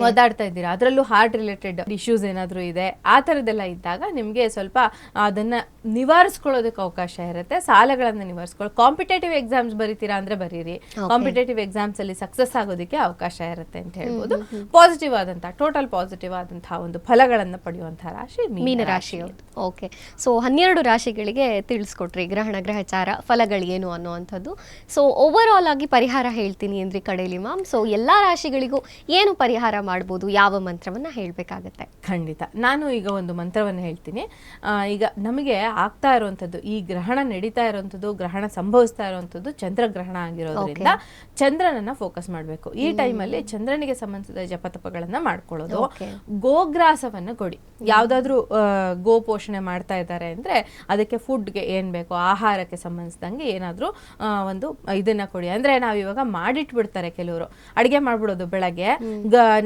ಒದ್ದಾಡ್ತಾ ಇದ್ದೀರಾ, ಅದರಲ್ಲೂ ಹಾರ್ಟ್ ರಿಲೇಟೆಡ್ ಇಶ್ಯೂಸ್ ಏನಾದರೂ ಇದೆ, ಆ ಥರದ್ದೆಲ್ಲ ಇದ್ದಾಗ ನಿಮಗೆ ಸ್ವಲ್ಪ ಅದನ್ನು ನಿವಾರಿಸ್ಕೊಳ್ಳೋದಕ್ಕೆ ಅವಕಾಶ ಇರುತ್ತೆ. ಸಾಲಗಳನ್ನು ನಿವಾರಿಸ್ಕೊಳ್ಳಿ. ಕಾಂಪಿಟೇಟಿವ್ ಎಕ್ಸಾಮ್ಸ್ ಬರೀತೀರಾ ಅಂದರೆ ಬರೀರಿ, ಕಾಂಪಿಟೇಟಿವ್ ಎಕ್ಸಾಮ್ಸಲ್ಲಿ ಸಕ್ಸಸ್ ಆಗೋದಕ್ಕೆ ಅವಕಾಶ ಇರುತ್ತೆ ಅಂತ ಹೇಳ್ಬೋದು. ಪಾಸಿಟಿವ್ ಆದಂತಹ, ಟೋಟಲ್ ಪಾಸಿಟಿವ್ ಆದಂತಹ ಒಂದು ಫಲಗಳನ್ನು ಪಡೆಯುವಂತಹ ರಾಶಿ ಮೀನರಾಶಿಯವರು. ಓಕೆ, ಸೊ 12 ರಾಶಿಗಳಿಗೆ ತಿಳಿಸ್ಕೊಟ್ರಿ ಗ್ರಹಚಾರ ಫಲಗಳೇನು ಅನ್ನುವಂಥದ್ದು. ಸೊ ಓವರ್ ಆಲ್ ಆಗಿ ಪರಿಹಾರ ಹೇಳ್ತೀನಿ ಅಂದ್ರಿ ಕಡೆಯಲ್ಲಿ ಮ್ಯಾಮ್. ಸೊ ಎಲ್ಲ ರಾಶಿಗಳಿಗೂ ಏನು ಪರಿಹಾರ ಮಾಡಬಹುದು, ಯಾವ ಮಂತ್ರವನ್ನ ಹೇಳಬೇಕಾಗತ್ತೆ? ಖಂಡಿತ, ನಾನು ಈಗ ಒಂದು ಮಂತ್ರವನ್ನು ಹೇಳ್ತೀನಿ. ಈಗ ನಮಗೆ ಆಗ್ತಾ ಇರುವಂಥದ್ದು, ಈ ಗ್ರಹಣ ನಡೀತಾ ಇರುವಂಥದ್ದು, ಗ್ರಹಣ ಸಂಭವಿಸ್ತಾ ಇರುವಂಥದ್ದು ಚಂದ್ರಗ್ರಹಣ ಆಗಿರೋದ್ರಿಂದ ಚಂದ್ರನನ್ನ ಫೋಕಸ್ ಮಾಡಬೇಕು. ಈ ಟೈಮಲ್ಲಿ ಚಂದ್ರನಿಗೆ ಸಂಬಂಧಿಸಿದ ಜಪತಪಗಳನ್ನ ಮಾಡ್ಕೊಳ್ಳೋದು. ಗೋಗ್ರಾಸವನ್ನು ಕೊಡಿ. ಯಾವುದಾದ್ರೂ ಗೋ ಪೋಷಣೆ ಮಾಡ್ತಾ ಇದ್ದಾರೆ ಅಂದ್ರೆ ಅದಕ್ಕೆ ಫುಡ್ಗೆ ಏನ್ ಬೇಕೋ, ಆಹಾರಕ್ಕೆ ಸಂಬಂಧಿಸಿದಂಗೆ ಏನಾದರೂ ಒಂದು ಇದನ್ನ ಕೊಡಿ. ಅಂದ್ರೆ ನಾವು ಇವಾಗ ಮಾಡಿಟ್ಬಿಡ್ತಾರೆ ಕೆಲವರು, ಅಡಿಗೆ ಮಾಡ್ಬಿಡೋದು ಬೆಳಗ್ಗೆ,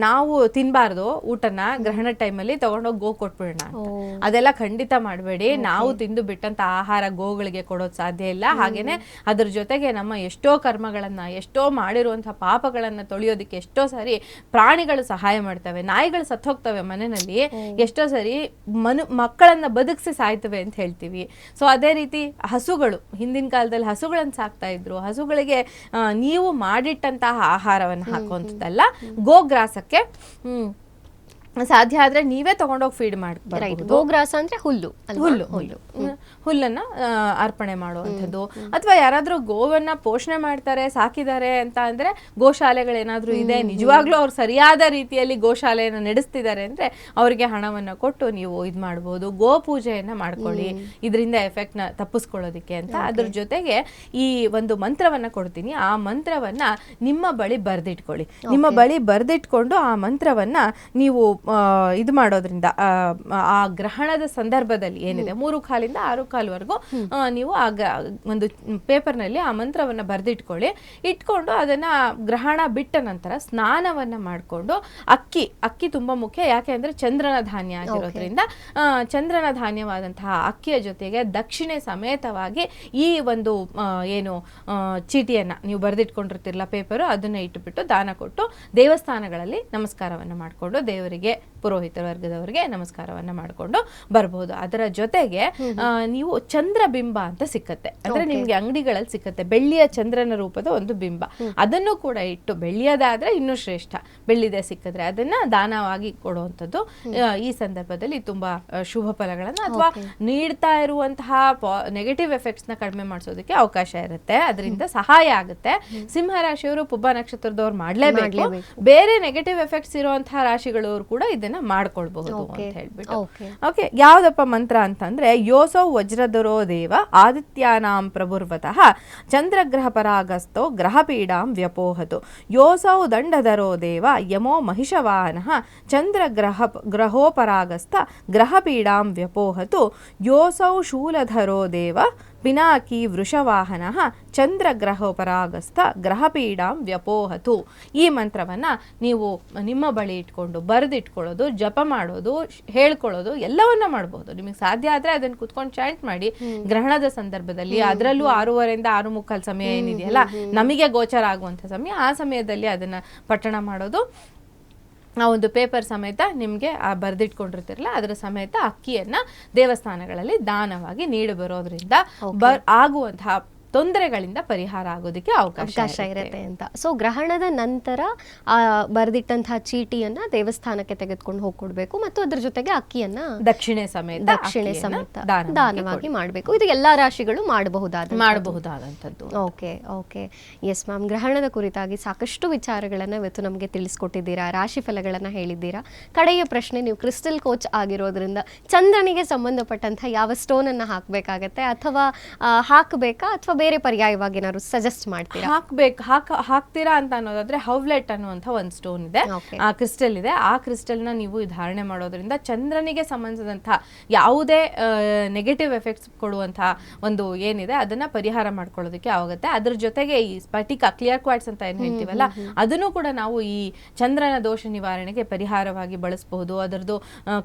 ನಾವು ತಿನ್ಬಾರ್ದು ಊಟನ ಗ್ರಹಣ ಟೈಮಲ್ಲಿ ತಗೊಂಡೋಗಿ ಗೋ ಕೊಟ್ಬಿಡೋಣ ಅಂತ. ಅದೆಲ್ಲ ಖಂಡಿತ ಮಾಡಬೇಡಿ. ನಾವು ತಿಂದು ಬಿಟ್ಟಂತ ಆಹಾರ ಗೋಗಳಿಗೆ ಕೊಡೋದು ಸಾಧ್ಯ ಇಲ್ಲ. ಹಾಗೇನೆ ಅದ್ರ ಜೊತೆಗೆ ನಮ್ಮ ಎಷ್ಟೋ ಕರ್ಮಗಳನ್ನ, ಎಷ್ಟೋ ಮಾಡಿರುವಂತಹ ಪಾಪಗಳನ್ನ ತೊಳೆಯೋದಕ್ಕೆ ಎಷ್ಟೋ ಸಾರಿ ಪ್ರಾಣಿಗಳು ಸಹಾಯ ಮಾಡ್ತವೆ. ನಾಯಿಗಳು ಸತ್ತೋಗ್ತವೆ ಮನೆಯಲ್ಲಿ, ಎಷ್ಟೋ ಸರಿ ಮಕ್ಕಳನ್ನ ಬದುಕಿಸಿ ಸಾಯ್ತವೆ ಅಂತ ಹೇಳ್ತೀವಿ. ಸೊ ಅದೇ ರೀತಿ ಹಸುಗಳು, ಹಿಂದಿನ ಕಾಲದಲ್ಲಿ ಹಸುಗಳನ್ನು ಸಾಕ್ತಾ ಇದ್ರು, ಹಸುಗಳಿಗೆ ನೀವು ಮಾಡಿಟ್ಟಂತಹ ಆಹಾರವನ್ನು ಹಾಕುವಂಥದ್ದಲ್ಲ, ಗೋಗ್ರಾಸಕ್ಕೆ ಸಾಧ್ಯ ಆದ್ರೆ ನೀವೇ ತಗೊಂಡೋಗಿ ಫೀಡ್ ಮಾಡಿ. ಗೋಗ್ರಾಸ ಅಂದ್ರೆ ಹುಲ್ಲನ್ನ ಅರ್ಪಣೆ ಮಾಡುವಂಥದ್ದು. ಅಥವಾ ಯಾರಾದ್ರೂ ಗೋವನ್ನ ಪೋಷಣೆ ಮಾಡ್ತಾರೆ, ಸಾಕಿದ್ದಾರೆ ಅಂತ ಅಂದ್ರೆ, ಗೋಶಾಲೆಗಳೇನಾದ್ರೂ ಇದೆ, ನಿಜವಾಗ್ಲೂ ಅವ್ರು ಸರಿಯಾದ ರೀತಿಯಲ್ಲಿ ಗೋಶಾಲೆಯನ್ನು ನಡೆಸ್ತಿದ್ದಾರೆ ಅಂದ್ರೆ ಅವರಿಗೆ ಹಣವನ್ನ ಕೊಟ್ಟು ನೀವು ಇದು ಮಾಡ್ಬೋದು. ಗೋ ಪೂಜೆಯನ್ನ ಮಾಡ್ಕೊಳ್ಳಿ, ಇದರಿಂದ ಎಫೆಕ್ಟ್ ನ ತಪ್ಪಿಸ್ಕೊಳ್ಳೋದಿಕ್ಕೆ ಅಂತ. ಅದ್ರ ಜೊತೆಗೆ ಈ ಒಂದು ಮಂತ್ರವನ್ನ ಕೊಡ್ತೀನಿ, ಆ ಮಂತ್ರವನ್ನ ನಿಮ್ಮ ಬಳಿ ಬರ್ದಿಟ್ಕೊಳ್ಳಿ. ನಿಮ್ಮ ಬಳಿ ಬರ್ದಿಟ್ಕೊಂಡು ಆ ಮಂತ್ರವನ್ನ ನೀವು ಇದು ಮಾಡೋದ್ರಿಂದ ಆ ಗ್ರಹಣದ ಸಂದರ್ಭದಲ್ಲಿ ಏನಿದೆ 3 ಕಾಲಿಂದ 6 ಕಾಲ್ವರೆಗೂ ನೀವು ಒಂದು ಪೇಪರ್ನಲ್ಲಿ ಆ ಮಂತ್ರವನ್ನ ಬರೆದಿಟ್ಕೊಳ್ಳಿ. ಇಟ್ಕೊಂಡು ಅದನ್ನ ಗ್ರಹಣ ಬಿಟ್ಟ ನಂತರ ಸ್ನಾನವನ್ನ ಮಾಡಿಕೊಂಡು, ಅಕ್ಕಿ ತುಂಬಾ ಮುಖ್ಯ, ಯಾಕೆ ಅಂದ್ರೆ ಚಂದ್ರನ ಧಾನ್ಯ ಆಗಿರೋದ್ರಿಂದ ಚಂದ್ರನ ಧಾನ್ಯವಾದಂತಹ ಅಕ್ಕಿಯ ಜೊತೆಗೆ ದಕ್ಷಿಣೆ ಸಮೇತವಾಗಿ ಈ ಒಂದು ಏನು ಚೀಟಿಯನ್ನ ನೀವು ಬರೆದಿಟ್ಕೊಂಡಿರ್ತಿರಲ್ಲ ಪೇಪರು, ಅದನ್ನ ಇಟ್ಟುಬಿಟ್ಟು ದಾನ ಕೊಟ್ಟು ದೇವಸ್ಥಾನಗಳಲ್ಲಿ ನಮಸ್ಕಾರವನ್ನ ಮಾಡಿಕೊಂಡು ದೇವರಿಗೆ ಪುರೋಹಿತ ವರ್ಗದವರಿಗೆ ನಮಸ್ಕಾರವನ್ನ ಮಾಡ್ಕೊಂಡು ಬರ್ಬೋದು. ಅದರ ಜೊತೆಗೆ ನೀವು ಚಂದ್ರಬಿಂಬ ಅಂತ ಸಿಕ್ಕತ್ತೆ, ಅಂದ್ರೆ ನಿಮ್ಗೆ ಅಂಗಡಿಗಳಲ್ಲಿ ಸಿಕ್ಕತ್ತೆ, ಬೆಳ್ಳಿಯ ಚಂದ್ರನ ರೂಪದ ಒಂದು ಬಿಂಬ, ಅದನ್ನು ಕೂಡ ಇಟ್ಟು, ಬೆಳ್ಳಿಯದಾದ್ರೆ ಇನ್ನೂ ಶ್ರೇಷ್ಠ, ಬೆಳ್ಳಿದೆ ಸಿಕ್ಕಿದ್ರೆ ಅದನ್ನ ದಾನವಾಗಿ ಕೊಡುವಂಥದ್ದು ಈ ಸಂದರ್ಭದಲ್ಲಿ ತುಂಬಾ ಶುಭ ಫಲಗಳನ್ನ ಅಥವಾ ನೀಡ್ತಾ ಇರುವಂತಹ ನೆಗೆಟಿವ್ ಎಫೆಕ್ಟ್ಸ್ ನ ಕಡಿಮೆ ಮಾಡಿಸೋದಕ್ಕೆ ಅವಕಾಶ ಇರುತ್ತೆ, ಅದರಿಂದ ಸಹಾಯ ಆಗುತ್ತೆ. ಸಿಂಹ ರಾಶಿಯವರು ಪುಬ್ಬ ನಕ್ಷತ್ರದವ್ರು ಮಾಡ್ಲೇಬೇಕು. ಬೇರೆ ನೆಗೆಟಿವ್ ಎಫೆಕ್ಟ್ಸ್ ಇರುವಂತಹ ರಾಶಿಗಳವರು ಕೂಡ ಇದನ್ನ ಮಾಡ್ಕೊಳ್ಬಹುದು ಅಂತ ಹೇಳ್ಬಿಟ್ಟು. ಓಕೆ, ಯಾವ್ದಪ್ಪ ಮಂತ್ರ ಅಂತಂದ್ರೆ ಯೋಸೌ ವಜ್ರಧರೋ ದೇವ ಆದಿತ್ಯಾನಾಂ ಪ್ರಭುರ್ವತಃ ಚಂದ್ರಗ್ರಹ ಪರಾಗಸ್ಥೋ ಗ್ರಹ ಪೀಡಾಂ ವ್ಯಪೋಹತು ಯೋಸೌ ದಂಡಧರೋ ದೇವ ಯಮೋ ಮಹಿಷವಾಹನಃ ಗ್ರಹೋಪರಾಗಸ್ಥ ಗ್ರಹ ಪೀಡಾಂ ವ್ಯಪೋಹತು ಯೋಸೌ ಶೂಲಧರೋ ದೇವ ಪಿನಾಕಿ ವೃಷವಾಹನಃ ಚಂದ್ರಗ್ರಹೋಪರಾಗಸ್ಥ ಗ್ರಹಪೀಡಾಂ ವ್ಯಪೋಹತು. ಈ ಮಂತ್ರವನ್ನ ನೀವು ನಿಮ್ಮ ಬಳಿ ಇಟ್ಕೊಂಡು ಬರೆದಿಟ್ಕೊಳ್ಳೋದು, ಜಪ ಮಾಡೋದು, ಹೇಳ್ಕೊಳ್ಳೋದು ಎಲ್ಲವನ್ನ ಮಾಡಬಹುದು. ನಿಮಗೆ ಸಾಧ್ಯ ಆದ್ರೆ ಅದನ್ನ ಕುತ್ಕೊಂಡು ಚಾಂಟ್ ಮಾಡಿ ಗ್ರಹಣದ ಸಂದರ್ಭದಲ್ಲಿ, ಅದರಲ್ಲೂ 6:30 6:45 ಸಮಯ ಏನಿದೆಯಲ್ಲ ನಮಗೆ ಗೋಚರ ಆಗುವಂತ ಸಮಯ, ಆ ಸಮಯದಲ್ಲಿ ಅದನ್ನ ಪಠಣ ಮಾಡೋದು. ಆ ಒಂದು ಪೇಪರ್ ಸಮೇತ ನಿಮಗೆ ಬರೆದಿಟ್ಕೊಂಡಿರ್ತಿರಲ್ಲ ಅದರ ಸಮೇತ ಅಕ್ಕಿಯನ್ನ ದೇವಸ್ಥಾನಗಳಲ್ಲಿ ದಾನವಾಗಿ ನೀಡಿ ಬರೋದ್ರಿಂದ ಆಗುವಂತಹ ತೊಂದರೆಗಳಿಂದ ಪರಿಹಾರ ಆಗೋದಕ್ಕೆ ಅವಕಾಶ ಇರುತ್ತೆ ಅಂತ. ಸೊ ಗ್ರಹಣದ ನಂತರ ಬರೆದಿಟ್ಟಂತಹ ಚೀಟಿಯನ್ನ ದೇವಸ್ಥಾನಕ್ಕೆ ತೆಗೆದುಕೊಂಡು ಹೋಗ್ಕೊಡ್ಬೇಕು ಮತ್ತು ಅದ್ರ ಜೊತೆಗೆ ಅಕ್ಕಿಯನ್ನ ದಕ್ಷಿಣೆ ಸಮೇತ ದಾನವಾಗಿ ಮಾಡಬೇಕು. ಇದು ಎಲ್ಲಾ ರಾಶಿಗಳು ಮಾಡಬಹುದಾದಂಥದ್ದು. ಓಕೆ ಎಸ್ ಮ್ಯಾಮ್, ಗ್ರಹಣದ ಕುರಿತಾಗಿ ಸಾಕಷ್ಟು ವಿಚಾರಗಳನ್ನ ಇವತ್ತು ನಮಗೆ ತಿಳಿಸ್ಕೊಟ್ಟಿದ್ದೀರಾ, ರಾಶಿ ಫಲಗಳನ್ನ ಹೇಳಿದ್ದೀರಾ. ಕಡೆಯ ಪ್ರಶ್ನೆ, ನೀವು ಕ್ರಿಸ್ಟಲ್ ಕೋಚ್ ಆಗಿರೋದ್ರಿಂದ ಚಂದ್ರನಿಗೆ ಸಂಬಂಧಪಟ್ಟಂತಹ ಯಾವ ಸ್ಟೋನ್ ಅನ್ನ ಹಾಕ್ಬೇಕಾಗತ್ತೆ, ಅಥವಾ ಹಾಕಬೇಕಾ ಅಥವಾ ಬೇರೆ ಪರ್ಯಾಯವಾಗಿ ಏನಾದ್ರು ಸಜೆಸ್ಟ್ ಮಾಡ್ತೀರಾ? ಹಾಕ್ತೀರಾ ಅಂತ ಅನ್ನೋದಾದ್ರೆ ಹೌವ್ಲೆಟ್ ಅನ್ನುವಂಥ ಒಂದು ಸ್ಟೋನ್ ಇದೆ, ಆ ಕ್ರಿಸ್ಟಲ್ ಇದೆ. ಆ ಕ್ರಿಸ್ಟಲ್ ನ ನೀವು ಧಾರಣೆ ಮಾಡೋದ್ರಿಂದ ಚಂದ್ರನಿಗೆ ಸಂಬಂಧಿಸಿದಂತಹ ಯಾವುದೇ ನೆಗೆಟಿವ್ ಎಫೆಕ್ಟ್ಸ್ ಕೊಡುವಂತಹ ಒಂದು ಏನಿದೆ ಅದನ್ನ ಪರಿಹಾರ ಮಾಡ್ಕೊಳ್ಳೋದಕ್ಕೆ ಆಗುತ್ತೆ. ಅದ್ರ ಜೊತೆಗೆ ಈ ಸ್ಫಟಿಕ ಕ್ಲಿಯರ್ ಕ್ವಾರ್ಟ್ಸ್ ಅಂತ ಏನ್ ಹೇಳ್ತೀವಲ್ಲ, ಅದನ್ನು ಕೂಡ ನಾವು ಈ ಚಂದ್ರನ ದೋಷ ನಿವಾರಣೆಗೆ ಪರಿಹಾರವಾಗಿ ಬಳಸಬಹುದು. ಅದರದ್ದು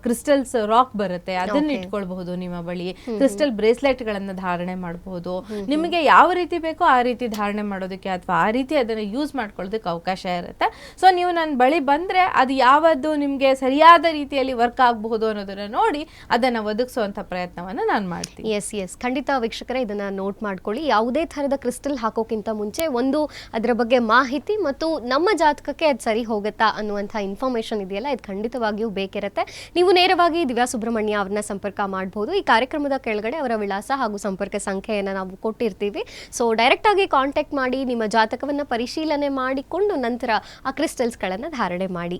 ಕ್ರಿಸ್ಟಲ್ಸ್ ರಾಕ್ ಬರುತ್ತೆ, ಅದನ್ನ ಇಟ್ಕೊಳ್ಬಹುದು ನಿಮ್ಮ ಬಳಿ. ಕ್ರಿಸ್ಟಲ್ ಬ್ರೇಸ್ಲೆಟ್ ಗಳನ್ನ ಧಾರಣೆ ಮಾಡಬಹುದು. ನಿಮಗೆ ಯಾವ ರೀತಿ ಬೇಕೋ ಆ ರೀತಿ ಧಾರಣೆ ಮಾಡೋದಕ್ಕೆ ಅಥವಾ ಆ ರೀತಿ ಅದನ್ನ ಯೂಸ್ ಮಾಡ್ಕೊಳ್ಳೋದಕ್ಕೆ ಅವಕಾಶ ಇರುತ್ತೆ. ಸೊ ನೀವು ನನ್ನ ಬಳಿ ಬಂದ್ರೆ ಅದು ಯಾವುದು ನಿಮ್ಗೆ ಸರಿಯಾದ ರೀತಿಯಲ್ಲಿ ವರ್ಕ್ ಆಗಬಹುದು ಅನ್ನೋದನ್ನ ನೋಡಿ ಅದನ್ನ ಒದಗಿಸುವಂತ ಪ್ರಯತ್ನವನ್ನ ನಾನು ಮಾಡ್ತೀನಿ. ಎಸ್ ಖಂಡಿತ ವೀಕ್ಷಕರೇ, ಇದನ್ನ ನೋಟ್ ಮಾಡ್ಕೊಳ್ಳಿ. ಯಾವುದೇ ತರದ ಕ್ರಿಸ್ಟಲ್ ಹಾಕೋಕ್ಕಿಂತ ಮುಂಚೆ ಒಂದು ಅದರ ಬಗ್ಗೆ ಮಾಹಿತಿ ಮತ್ತು ನಮ್ಮ ಜಾತಕಕ್ಕೆ ಅದು ಸರಿ ಹೋಗುತ್ತಾ ಅನ್ನುವಂಥ ಇನ್ಫಾರ್ಮೇಶನ್ ಇದೆಯಲ್ಲ, ಇದು ಖಂಡಿತವಾಗಿಯೂ ಬೇಕಿರುತ್ತೆ. ನೀವು ನೇರವಾಗಿ ದಿವ್ಯಾ ಸುಬ್ರಹ್ಮಣ್ಯ ಅವ್ರನ್ನ ಸಂಪರ್ಕ ಮಾಡಬಹುದು. ಈ ಕಾರ್ಯಕ್ರಮದ ಕೆಳಗಡೆ ಅವರ ವಿಳಾಸ ಹಾಗೂ ಸಂಪರ್ಕ ಸಂಖ್ಯೆಯನ್ನು ನಾವು ಕೊಟ್ಟಿರ್ತೀವಿ. ಸೊ ಡೈರೆಕ್ಟ್ ಆಗಿ ಕಾಂಟ್ಯಾಕ್ಟ್ ಮಾಡಿ ನಿಮ್ಮ ಜಾತಕವನ್ನು ಪರಿಶೀಲನೆ ಮಾಡಿಕೊಂಡು ನಂತರ ಆ ಕ್ರಿಸ್ಟಲ್ಸ್ಗಳನ್ನು ಧಾರಣೆ ಮಾಡಿ.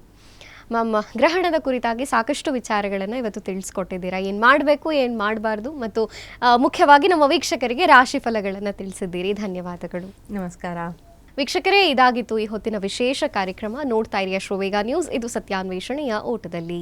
ಮ್ಯಾಮ್, ಗ್ರಹಣದ ಕುರಿತಾಗಿ ಸಾಕಷ್ಟು ವಿಚಾರಗಳನ್ನು ಇವತ್ತು ತಿಳಿಸ್ಕೊಟ್ಟಿದ್ದೀರಾ. ಏನು ಮಾಡಬೇಕು, ಏನು ಮಾಡಬಾರ್ದು, ಮತ್ತು ಮುಖ್ಯವಾಗಿ ನಮ್ಮ ವೀಕ್ಷಕರಿಗೆ ರಾಶಿ ಫಲಗಳನ್ನು ತಿಳಿಸಿದ್ದೀರಿ. ಧನ್ಯವಾದಗಳು. ನಮಸ್ಕಾರ ವೀಕ್ಷಕರೇ, ಇದಾಗಿತ್ತು ಈ ಹೊತ್ತಿನ ವಿಶೇಷ ಕಾರ್ಯಕ್ರಮ. ನೋಡ್ತಾ ಇರಿ ಶ್ರೀವೇಗ ನ್ಯೂಸ್. ಇದು ಸತ್ಯಾನ್ವೇಷಣೆಯ ಓಟದಲ್ಲಿ.